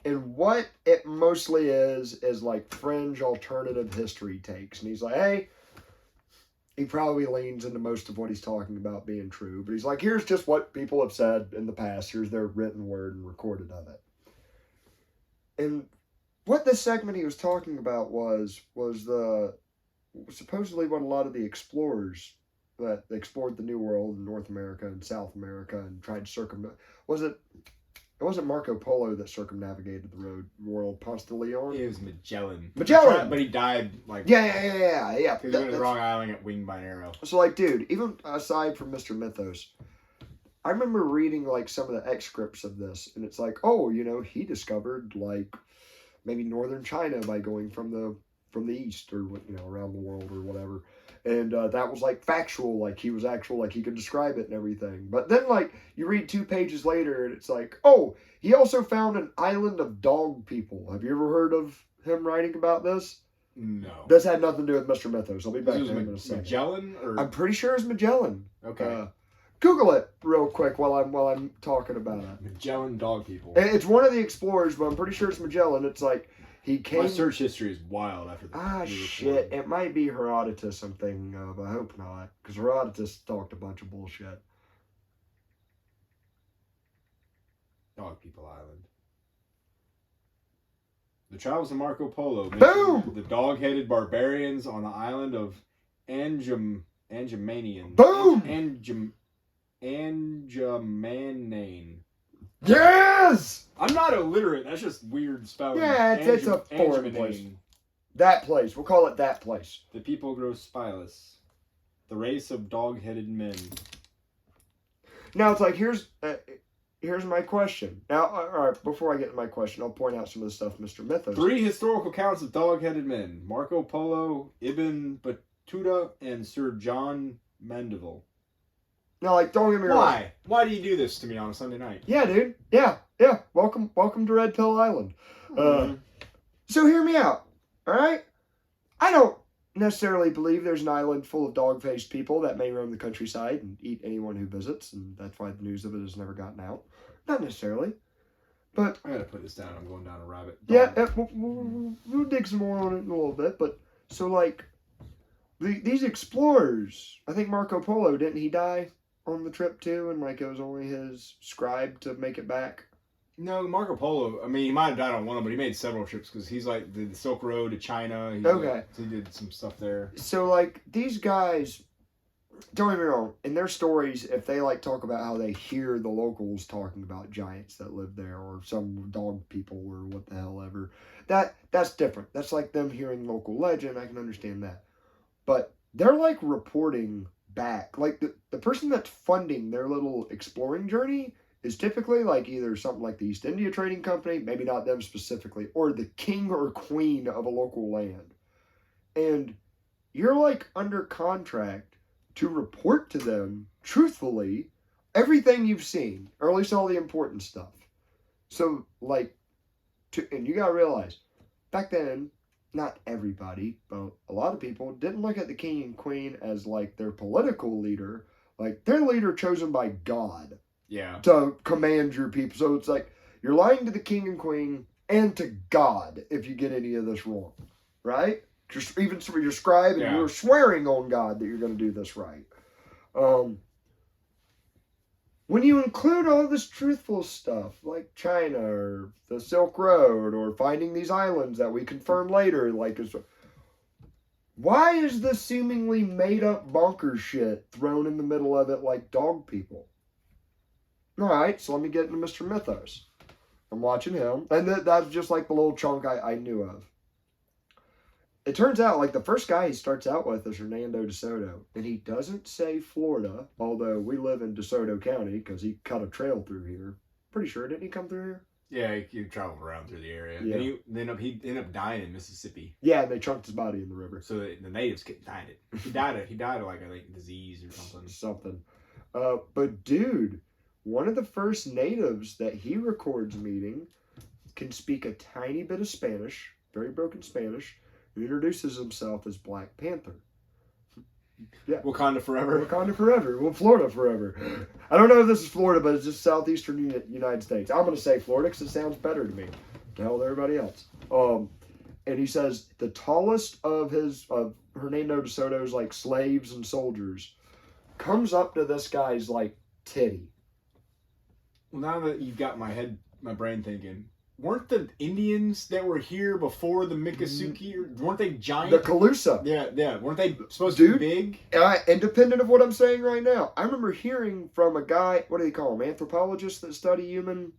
And what it mostly is like fringe alternative history takes. And he's like, hey, he probably leans into most of what he's talking about being true. But he's like, here's just what people have said in the past. Here's their written word and recorded of it. And what this segment he was talking about was supposedly what a lot of the explorers that explored the New World in North America and South America and tried to it wasn't Marco Polo that circumnavigated the world, Ponce de Leon? It was Magellan. Magellan! But he died, like... Yeah. Because he went to the wrong island and got winged by an arrow. So, like, dude, even aside from Mr. Mythos, I remember reading, like, some of the excerpts of this, and it's like, oh, you know, he discovered, like, maybe northern China by going from the east or, you know, around the world or whatever. And that was, like, factual. Like, he was actual. Like, he could describe it and everything. But then, like, you read 2 pages later, and it's like, oh, he also found an island of dog people. Have you ever heard of him writing about this? No. This had nothing to do with Mr. Mythos. I'll be back to him in a second. Magellan? Or... I'm pretty sure it's Magellan. Okay. Google it real quick while I'm talking about it. Magellan dog people. It's one of the explorers, but I'm pretty sure it's Magellan. It's like... He came. My search history is wild after that. Shit. It might be Herodotus something, but I hope not. Because Herodotus talked a bunch of bullshit. Dog People Island. The travels of Marco Polo. Boom! The dog-headed barbarians on the island of Anjumanian. Boom! Anjumanane. Yes! I'm not illiterate. That's just weird spelling. Yeah, it's a foreign place. That place. We'll call it that place. The people grow spileless. The race of dog-headed men. Now, it's like, here's my question. Now, all right, before I get to my question, I'll point out some of the stuff Mr. Mythos. 3 historical accounts of dog-headed men. Marco Polo, Ibn Battuta, and Sir John Mandeville. Now, like, don't get me wrong. Why? Why do you do this to me on a Sunday night? Yeah, dude. Yeah. Welcome to Red Pill Island. So hear me out. All right? I don't necessarily believe there's an island full of dog-faced people that may roam the countryside and eat anyone who visits, and that's why the news of it has never gotten out. Not necessarily. But I gotta put this down. I'm going down a rabbit. Yeah, we'll dig some more on it in a little bit. But, so, like, these explorers, I think Marco Polo, didn't he die on the trip too, and like it was only his scribe to make it back? No, Marco Polo, I mean, he might have died on one of them, but he made several trips because he's like the Silk Road to China. Okay. He did some stuff there. So, like, these guys, don't get me wrong, in their stories, if they like talk about how they hear the locals talking about giants that live there or some dog people or what the hell ever, that's different. That's like them hearing local legend. I can understand that. But they're like reporting back. Like the person that's funding their little exploring journey is typically like either something like the East India Trading Company, maybe not them specifically, or the king or queen of a local land. And you're like under contract to report to them truthfully everything you've seen, or at least all the important stuff. So like, and you gotta realize, back then, not everybody, but a lot of people didn't look at the king and queen as like their political leader, like their leader chosen by God. Yeah. To command your people. So it's like you're lying to the king and queen and to God if you get any of this wrong, right? Just even for your scribe, and you're swearing on God that you're going to do this right. When you include all this truthful stuff, like China or the Silk Road or finding these islands that we confirm later, like, why is this seemingly made up bonkers shit thrown in the middle of it like dog people? All right, so let me get into Mr. Mythos. I'm watching him, and that's just like the little chunk I knew of. It turns out, like, the first guy he starts out with is Hernando de Soto, and he doesn't say Florida, although we live in DeSoto County because he cut a trail through here. Pretty sure, didn't he come through here? Yeah, he traveled around through the area. Yeah. And he ended up dying in Mississippi. Yeah, and they chunked his body in the river. So the natives couldn't find it. He died of like, I think, disease or something. Something. But dude, one of the first natives that he records meeting can speak a tiny bit of Spanish, very broken Spanish, and introduces himself as Black Panther. Yeah. Wakanda forever. Wakanda forever. Well, Florida forever. I don't know if this is Florida, but it's just southeastern United States. I'm going to say Florida because it sounds better to me. To hell with everybody else. And he says the tallest of Hernando de Soto's like slaves and soldiers comes up to this guy's like titty. Well, now that you've got my brain thinking, weren't the Indians that were here before the Miccosukee, weren't they giant? The Calusa. Yeah. Weren't they supposed to be big? Independent of what I'm saying right now, I remember hearing from a guy, what do they call him, anthropologists that study human?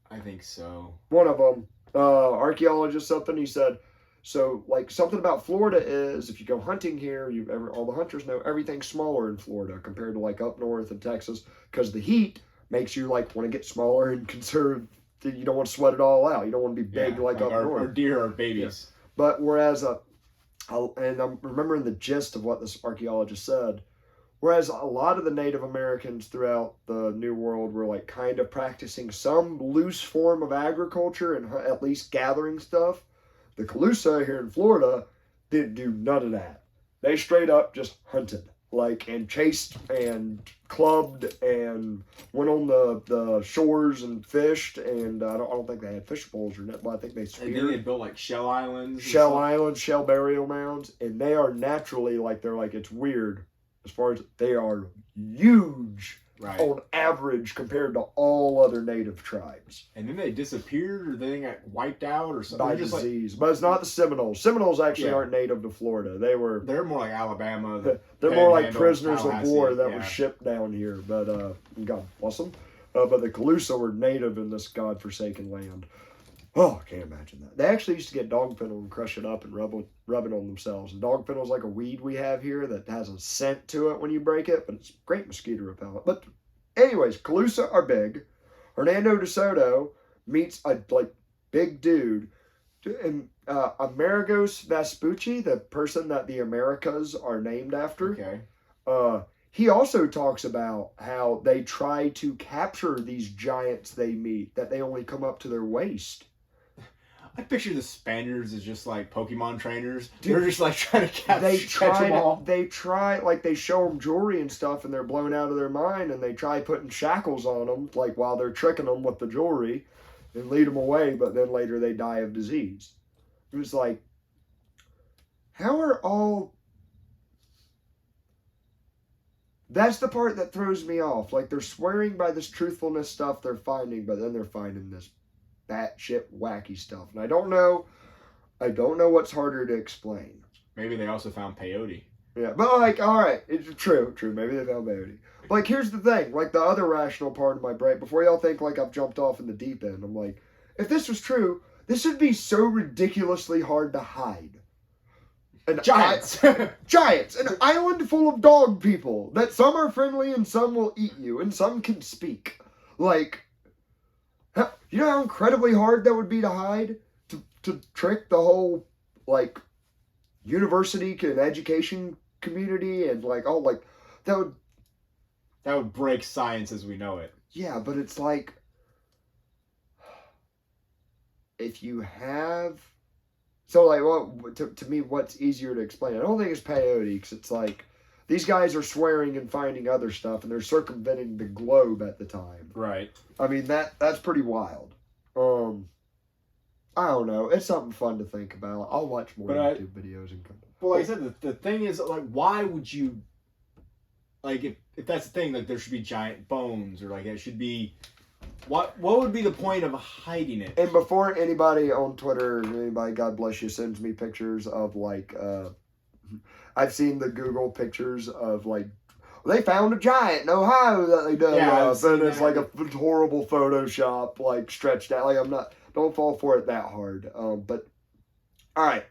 I think so. One of them, archaeologist, something, he said, so, like, something about Florida is, if you go hunting here, all the hunters know everything's smaller in Florida compared to, like, up north in Texas, because the heat makes you, like, want to get smaller and conserve. You don't want to sweat it all out. You don't want to be big like up north. Our deer are babies. Yeah. But whereas, and I'm remembering the gist of what this archaeologist said, whereas a lot of the Native Americans throughout the New World were like kind of practicing some loose form of agriculture and at least gathering stuff, the Calusa here in Florida didn't do none of that. They straight up just hunted. Like, and chased and clubbed and went on the shores and fished, and I don't think they had fish bowls or nothing, but I think they speared. And then they built like shell islands. Shell burial mounds, and they are naturally it's weird as far as they are huge on average compared to all other native tribes. And then they disappeared, or they got wiped out, or something. By disease. But it's not the Seminoles. Seminoles actually aren't native to Florida. They're more like Alabama. They're more like prisoners of war that were shipped down here. But God bless them. But the Calusa were native in this godforsaken land. Oh, I can't imagine that. They actually used to get dog fennel and crush it up and rub it on themselves. And dog fennel is like a weed we have here that has a scent to it when you break it, but it's great mosquito repellent. But anyways, Calusa are big. Hernando de Soto meets a big dude. And Amerigos Vespucci, the person that the Americas are named after. Okay. He also talks about how they try to capture these giants they meet, that they only come up to their waist. I picture the Spaniards as just like Pokemon trainers. Dude, they're just like trying to catch them all. They show them jewelry and stuff, and they're blown out of their mind, and they try putting shackles on them, like while they're tricking them with the jewelry, and lead them away. But then later they die of disease. It was like, how are all? That's the part that throws me off. Like, they're swearing by this truthfulness stuff they're finding, but then they're finding this batshit wacky stuff. And I don't know what's harder to explain. Maybe they also found peyote. Yeah, but like, all right, it's true. Maybe they found peyote. But like, here's the thing. Like, the other rational part of my brain, before y'all think like I've jumped off in the deep end, I'm like, if this was true, this would be so ridiculously hard to hide. Giants. Giants. An island full of dog people. That some are friendly and some will eat you and some can speak. Like, you know how incredibly hard that would be to hide? To trick the whole, like, university and education community and, like, oh, like, that would break science as we know it. Yeah, but it's like, if you have... So, like, well, to me, what's easier to explain? I don't think it's peyote, because it's like, these guys are swearing and finding other stuff, and they're circumventing the globe at the time. Right. I mean, that's pretty wild. I don't know. It's something fun to think about. I'll watch more YouTube videos and come. Well, like I said, the thing is, like, why would you, like, if that's the thing, like, there should be giant bones, or, like, it should be... What would be the point of hiding it? And before anybody on Twitter, anybody, God bless you, sends me pictures of, like, I've seen the Google pictures of, like, they found a giant in Ohio that they dug up, and it's like a horrible Photoshop, like stretched out. Like don't fall for it that hard. But all right,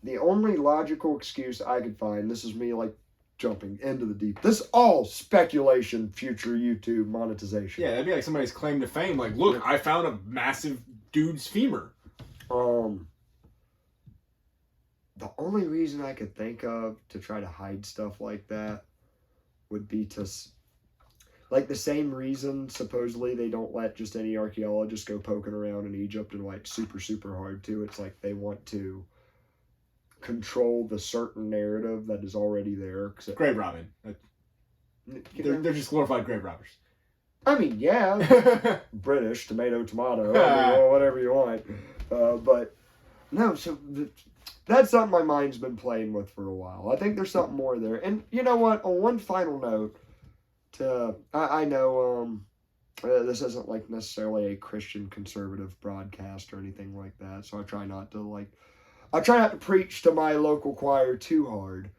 the only logical excuse I could find. This is me like jumping into the deep. This is all speculation. Future YouTube monetization. Yeah, that'd be like somebody's claim to fame. Like, look, I found a massive dude's femur. The only reason I could think of to try to hide stuff like that would be to, like, the same reason supposedly they don't let just any archaeologist go poking around in Egypt and like super, super hard to. It's like they want to control the certain narrative that is already there. Grave robbing. They're just glorified grave robbers. I mean, yeah. British, tomato, tomato, well, whatever you want. But no, so that's something my mind's been playing with for a while. I think there's something more there. And you know what? On one final note, I know this isn't like necessarily a Christian conservative broadcast or anything like that, so I try not to preach to my local choir too hard.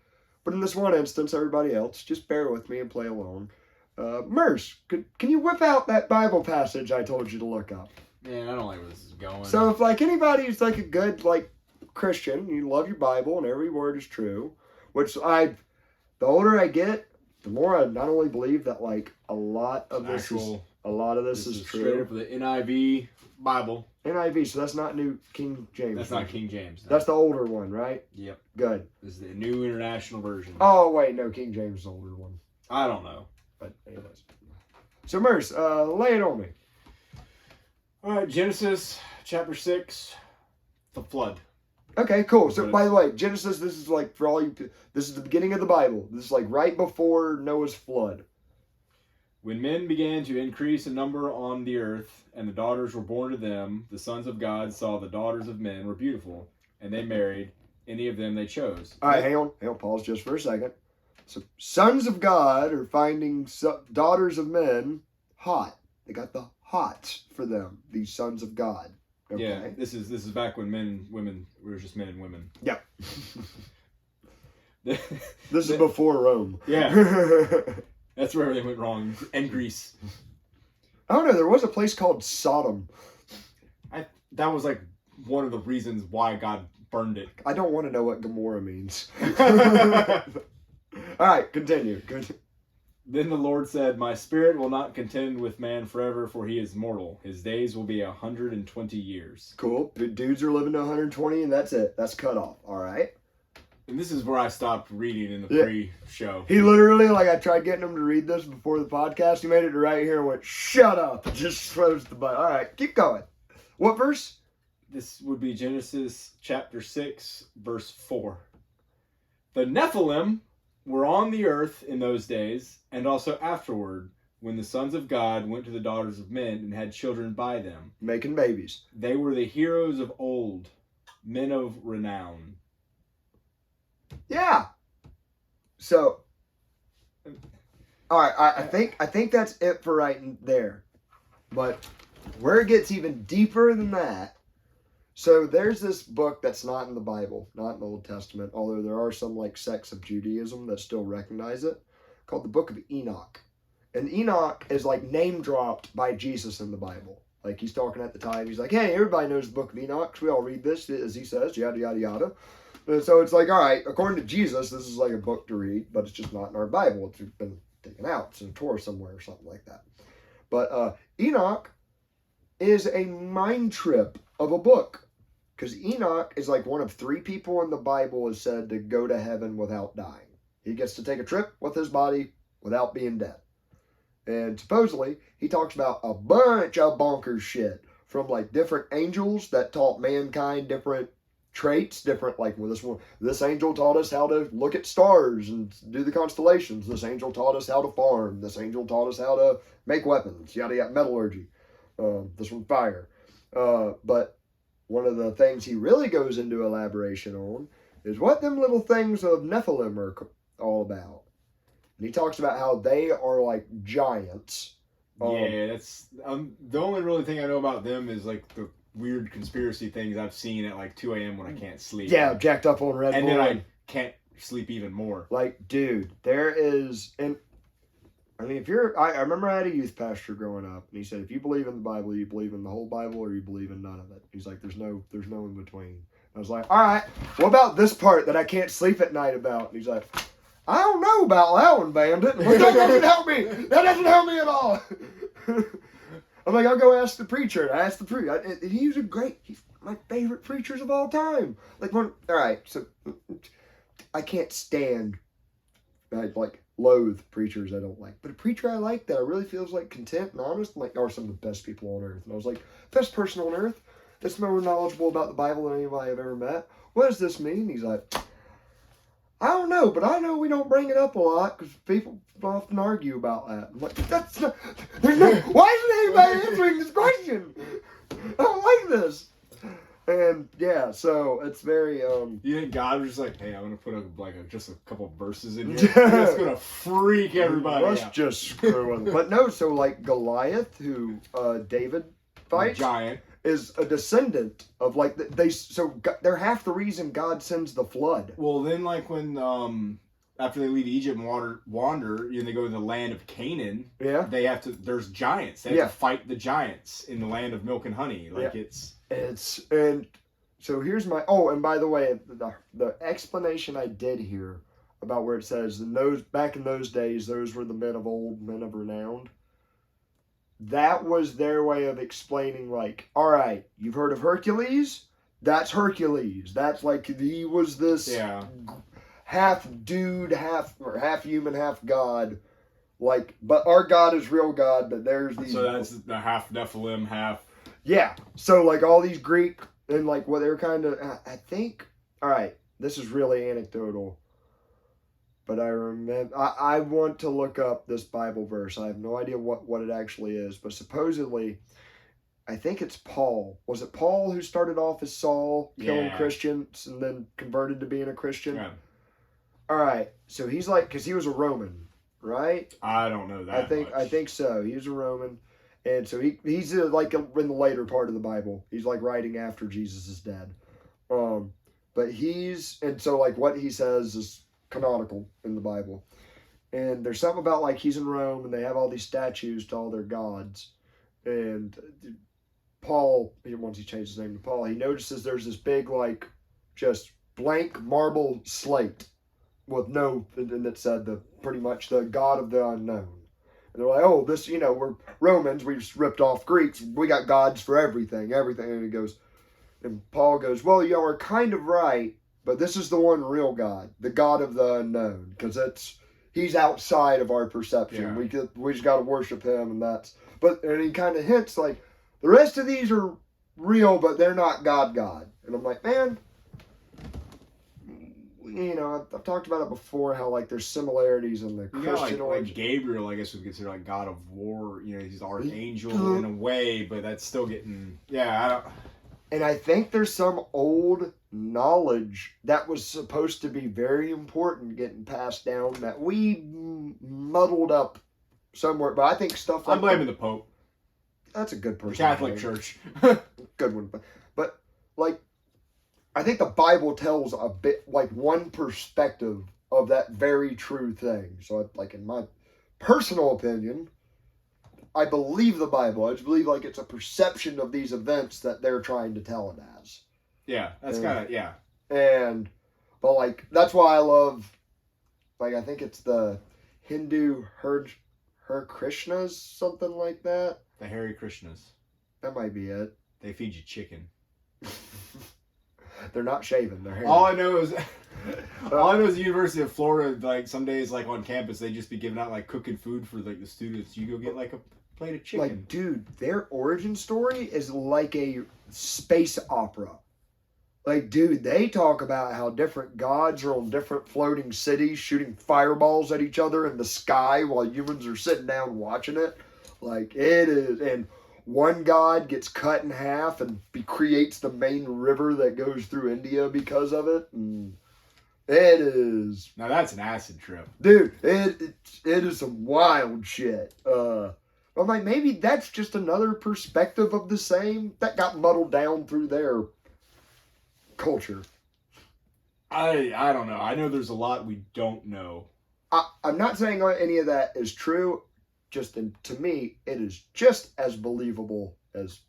But in this one instance, everybody else, just bear with me and play along. Merce, can you whip out that Bible passage I told you to look up? Man, I don't like where this is going. So if like anybody who's like a good like Christian, you love your Bible and every word is true, the older I get, the more I not only believe that like a lot of this is true. Straight up the NIV Bible. NIV, so that's not New King James. That's not King James. No. That's the older one, right? Yep. Good. This is the New International Version. Oh wait, no, King James is the older one. I don't know. But anyways. So Merce, lay it on me. Alright, Genesis chapter 6, the flood. Okay, cool. So by the way, Genesis, this is like for all you, this is the beginning of the Bible. This is like right before Noah's flood. When men began to increase in number on the earth, and the daughters were born to them, the sons of God saw the daughters of men were beautiful, and they married any of them they chose. All right, hang on, pause just for a second. So sons of God are finding daughters of men hot. They got the hots for them, these sons of God. Okay. Yeah, this is back when men and women were just men and women. Yep. This is before Rome. Yeah. That's where everything went wrong. And Greece. I don't know, there was a place called Sodom. That was like one of the reasons why God burned it. I don't want to know what Gomorrah means. All right, continue. Good. Then the Lord said, my spirit will not contend with man forever, for he is mortal. His days will be 120 years. Cool. Dudes are living to 120 and that's it. That's cut off. All right. And this is where I stopped reading in the pre-show. He literally, like, I tried getting him to read this before the podcast. He made it to right here and went, shut up. And just throws the button. All right, keep going. What verse? This would be Genesis chapter 6, verse 4. The Nephilim were on the earth in those days, and also afterward, when the sons of God went to the daughters of men and had children by them. Making babies. They were the heroes of old, men of renown. Yeah. So, all right, I think that's it for right there. But where it gets even deeper than that, so there's this book that's not in the Bible, not in the Old Testament, although there are some like sects of Judaism that still recognize it, called the Book of Enoch. And Enoch is like name dropped by Jesus in the Bible. Like he's talking at the time, he's like, hey, everybody knows the Book of Enoch, we all read this, as he says, yada, yada, yada. And so it's like, all right, according to Jesus, this is like a book to read, but it's just not in our Bible. It's been taken out. It's in Torah somewhere or something like that. But Enoch is a mind trip of a book. Because Enoch is like one of 3 people in the Bible is said to go to heaven without dying. He gets to take a trip with his body without being dead. And supposedly, he talks about a bunch of bonkers shit. From like different angels that taught mankind different traits, different, like, well, this angel taught us how to look at stars and do the constellations. This angel taught us how to farm. This angel taught us how to make weapons, yada yada, metallurgy. This one, fire. But one of the things he really goes into elaboration on is what them little things of Nephilim are all about. And he talks about how they are like giants. Yeah, that's the only really thing I know about them is like the weird conspiracy things I've seen at like 2 a.m. when I can't sleep. Yeah, jacked up on Red Bull. And then I can't sleep even more. Like, dude, there is, and I mean, I remember I had a youth pastor growing up, and he said, if you believe in the Bible, you believe in the whole Bible, or you believe in none of it. He's like, there's no in between. I was like, all right, what about this part that I can't sleep at night about? And he's like, I don't know about that one, Bandit. I'm like, that doesn't help me. That doesn't help me at all. I'm like, I'll go ask the preacher. And I asked the preacher. He's my favorite preachers of all time. Like, all right, so I can't stand, loathe preachers I don't like. But a preacher I like that I really feels like content and honest, are some of the best people on earth. And I was like, best person on earth that's more knowledgeable about the Bible than anybody I've ever met. What does this mean? He's like, I don't know, but I know we don't bring it up a lot because people often argue about that. I'm like, that's not, why isn't anybody answering this question? I don't like this. And yeah, so it's very You think God was just like, hey, I'm gonna put just a couple of verses in here. That's gonna freak everybody out. Let's just screw with them. But no, so like Goliath, who David fights, giant, is a descendant of they're half the reason God sends the flood. Well, then when after they leave Egypt and wander, they go to the land of Canaan. Yeah, there's giants. They have to fight the giants in the land of milk and honey. And so here's and by the way, the explanation I did here about where it says back in those days, those were the men of old, men of renown. That was their way of explaining, all right, you've heard of Hercules? That's Hercules. That's he was this half dude, half human, half God. But our God is real God, but there's these. So that's the half Nephilim, half. Yeah. So all these Greek and what they were kind of, I think, all right, this is really anecdotal. But I remember, I want to look up this Bible verse. I have no idea what it actually is. But supposedly, I think it's Paul. Was it Paul who started off as Saul, killing Christians, and then converted to being a Christian? Yeah. All right. So he's because he was a Roman, right? I don't know that I think so. He was a Roman. And so he's in the later part of the Bible. He's writing after Jesus is dead. But what he says is canonical in the Bible. And there's something about he's in Rome and they have all these statues to all their gods. And Paul, once he changed his name to Paul, he notices there's this big just blank marble slate with and it said pretty much the God of the unknown. And they're like, oh, this, we're Romans, we just ripped off Greeks, we got gods for everything. And Paul goes, well, you are kind of right, but this is the one real God, the God of the unknown, because he's outside of our perception. Yeah. We just got to worship him, and he kind of hints the rest of these are real, but they're not God. And I'm like, man, I've talked about it before, how there's similarities in the Christian origin. Gabriel, I guess we consider God of war. He's the archangel in a way, but that's still getting And I think there's some old knowledge that was supposed to be very important getting passed down that we muddled up somewhere. But I think stuff I'm blaming the Pope. That's a good person. The Catholic Church. Good one. But I think the Bible tells a bit, one perspective of that very true thing. So, in my personal opinion, I believe the Bible. I just believe, it's a perception of these events that they're trying to tell it as. Yeah, that's kind of, yeah. But, that's why I love, I think it's the Hindu Hare Krishnas, something like that. The Hare Krishnas. That might be it. They feed you chicken. They're not shaving. They're hairy. All I know is the University of Florida. Some days, on campus, they just be giving out cooking food for the students. You go get a plate of chicken. Dude, their origin story is like a space opera. Dude, they talk about how different gods are on different floating cities shooting fireballs at each other in the sky while humans are sitting down watching it. It is, and one god gets cut in half and creates the main river that goes through India because of it. And it is... Now that's an acid trip. Dude, it is some wild shit. I'm maybe that's just another perspective of the same that got muddled down through their culture. I don't know. I know there's a lot we don't know. I'm not saying any of that is true. to me, it is just as believable as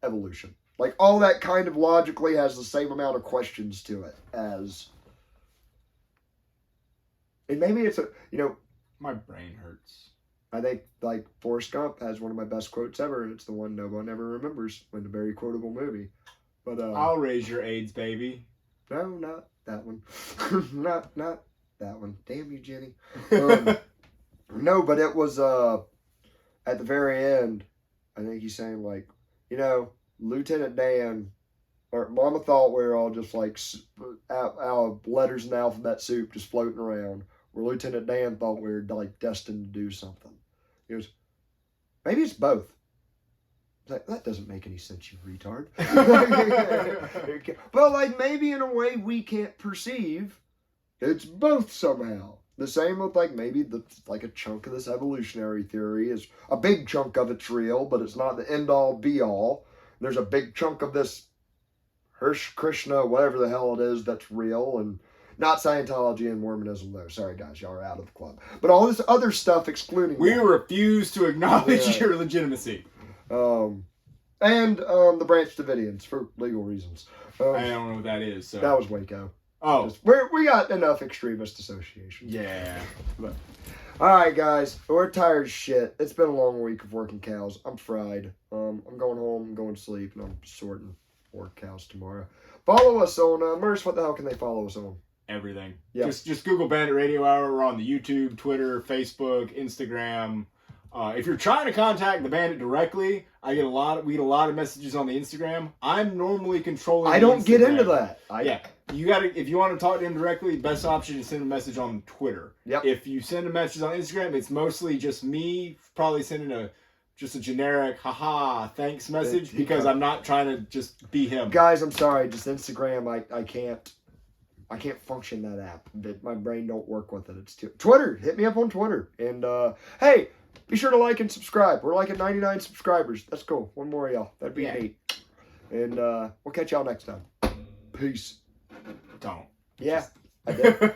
evolution. Like, all that kind of logically has the same amount of questions to it as... And maybe it's my brain hurts. I think, like, Forrest Gump has one of my best quotes ever, and it's the one no one ever remembers when the very quotable movie. But I'll raise your AIDS, baby. No, not that one. not that one. Damn you, Jenny. No, but it was at the very end, I think he's saying, like, Lieutenant Dan, or Mama thought we were all just like our letters in the alphabet soup just floating around, where Lieutenant Dan thought we were like destined to do something. He goes, maybe it's both. Like, that doesn't make any sense, you retard. But like, maybe in a way we can't perceive, it's both somehow. The same with like maybe like a chunk of this evolutionary theory is a big chunk of it's real, but it's not the end all be all. There's a big chunk of this Hirsch, Krishna, whatever the hell it is, that's real, and not Scientology and Mormonism though. Sorry guys, y'all are out of the club. But all this other stuff excluding we that. refuse to acknowledge your legitimacy. And the Branch Davidians for legal reasons. I don't know what that is. So. That was Waco. Oh. We got enough extremist associations. Yeah. But, all right, guys. We're tired as shit. It's been a long week of working cows. I'm fried. I'm going home. I'm going to sleep. And I'm sorting more cows tomorrow. Follow us on, Merce, what the hell can they follow us on? Everything. Yeah. Just Google Bandit Radio Hour. We're on the YouTube, Twitter, Facebook, Instagram. If you're trying to contact the Bandit directly, we get a lot of messages on the Instagram. I'm normally controlling. I don't get into that. If you want to talk to him directly, best option is send a message on Twitter. Yep. If you send a message on Instagram, it's mostly just me probably sending just a generic haha thanks message because I'm not trying to just be him. Guys, I'm sorry, just Instagram. I can't function that app. My brain don't work with it. It's too Twitter. Hit me up on Twitter. And hey. Be sure to like and subscribe. We're like at 99 subscribers. That's cool. One more of y'all. That'd be neat. And we'll catch y'all next time. Peace. Don't. Yeah, I did.